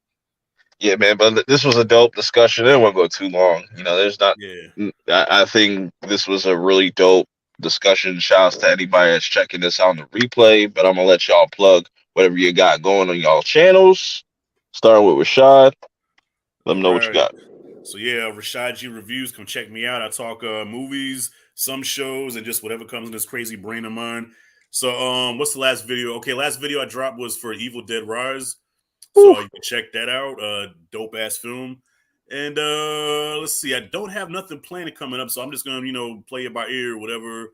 S1: Yeah, man. But this was a dope discussion. It won't go too long. There's not.
S2: Yeah.
S1: I think this was a really dope discussion. Shouts to anybody that's checking this out on the replay. But I'm gonna let y'all plug whatever you got going on y'all channels. Starting with Rashad. Let them know what you got.
S2: So yeah, Rashad G Reviews. Come check me out. I talk movies, some shows, and just whatever comes in this crazy brain of mine. So what's the last video? Okay, last video I dropped was for Evil Dead Rise. So you can check that out. Dope ass film. And let's see. I don't have nothing planned coming up, so I'm just gonna play it by ear, whatever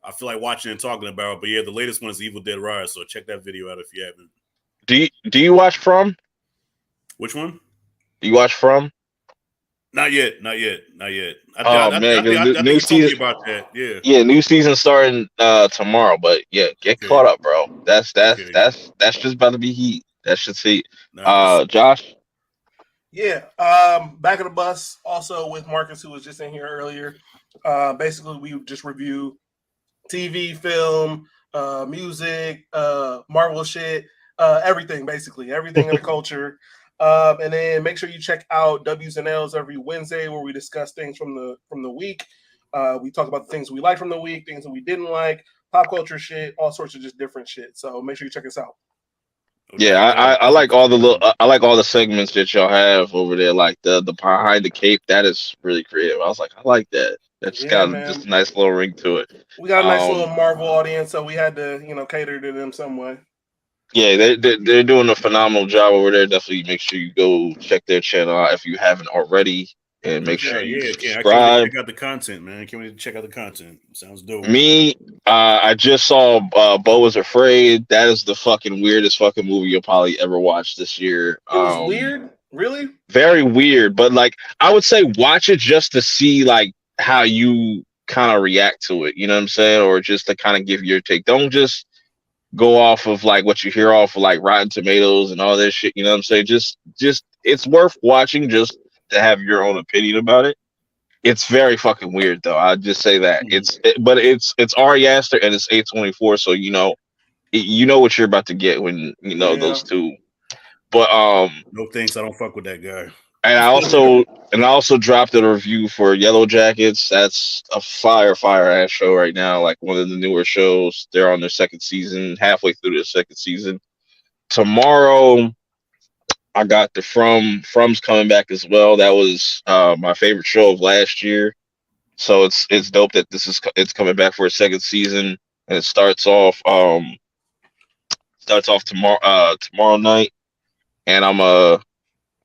S2: I feel like watching and talking about. But yeah, the latest one is Evil Dead Rise. So check that video out if you haven't.
S1: Do you watch From?
S2: Which one?
S1: Do you watch From?
S2: Not yet. I
S1: man,
S2: think you told me about that. Yeah.
S1: Yeah, new season starting tomorrow. But yeah, get caught up, bro. That's just about to be heat. That should see.
S2: Nice.
S1: Josh.
S3: Yeah, back of the bus. Also with Marcus, who was just in here earlier. Basically, we just review TV, film, music, Marvel shit, everything. Basically, everything in the culture. And then make sure you check out W's and L's every Wednesday, where we discuss things from the week. We talk about the things we like from the week, things that we didn't like, pop culture shit, all sorts of just different shit. So make sure you check us out.
S1: Yeah, I like all the segments that y'all have over there, like the behind the cape. That is really creative. I was like, I like that. That's got just a nice little ring to it.
S3: We got a nice little Marvel audience, so we had to cater to them some way.
S1: Yeah, they're doing a phenomenal job over there. Definitely make sure you go check their channel out if you haven't already, and make sure you subscribe.
S2: I can't wait to check out the content, man. I can't wait to check out the content. Sounds dope.
S1: Me, I just saw Beau is Afraid. That is the fucking weirdest fucking movie you'll probably ever watch this year.
S3: It was weird, really?
S1: Very weird, but like I would say watch it just to see like how you kind of react to it. You know what I'm saying? Or just to kind of give your take. Don't just go off of like what you hear off of like Rotten Tomatoes and all this shit. You know what I'm saying? Just it's worth watching just to have your own opinion about it. It's very fucking weird though. I'll just say that. But it's Ari Aster and it's A24, so you know what you're about to get when you know those two. But
S2: no thanks, I don't fuck with that guy.
S1: And I also dropped a review for Yellow Jackets. That's a fire ass show right now. Like one of the newer shows. They're on their second season, halfway through their second season. Tomorrow, I got the From's coming back as well. That was my favorite show of last year. So it's dope that it's coming back for a second season, and it starts off tomorrow night. And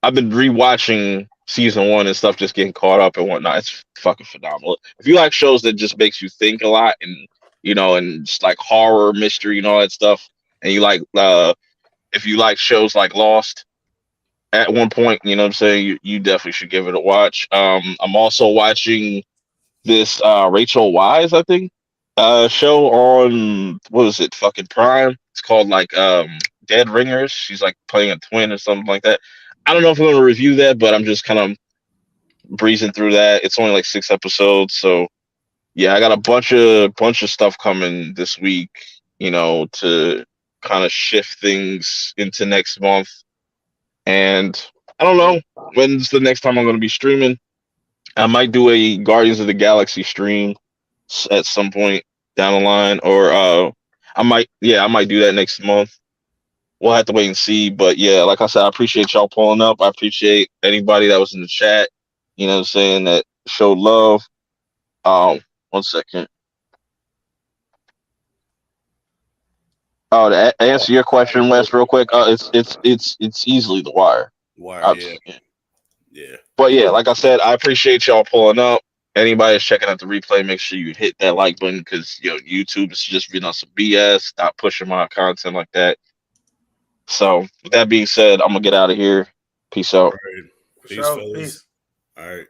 S1: I've been rewatching season 1 and stuff, just getting caught up and whatnot. It's fucking phenomenal. If you like shows that just makes you think a lot and and just like horror, mystery, and all that stuff, and you like if you like shows like Lost at one point, you know what I'm saying, you definitely should give it a watch. I'm also watching this Rachel Wise, I think, show on what is it, fucking Prime. It's called like Dead Ringers. She's like playing a twin or something like that. I don't know if I'm going to review that, but I'm just kind of breezing through that. It's only like 6 episodes, so yeah, I got a bunch of stuff coming this week, to kind of shift things into next month. And I don't know when's the next time I'm going to be streaming. I might do a Guardians of the Galaxy stream at some point down the line, or I might do that next month. We'll have to wait and see. But yeah, like I said, I appreciate y'all pulling up. I appreciate anybody that was in the chat, you know what I'm saying, that showed love. 1 second. Oh, to answer your question, Wes, real quick. It's easily The Wire.
S2: Wire, yeah.
S1: But yeah, like I said, I appreciate y'all pulling up. Anybody that's checking out the replay, make sure you hit that like button because YouTube is just being on some BS. Stop pushing my content like that. So with that being said, I'm gonna get out of here. Peace out.
S2: All right.
S3: For
S2: Peace,
S3: sure.
S2: fellas.
S3: Peace.
S2: All right.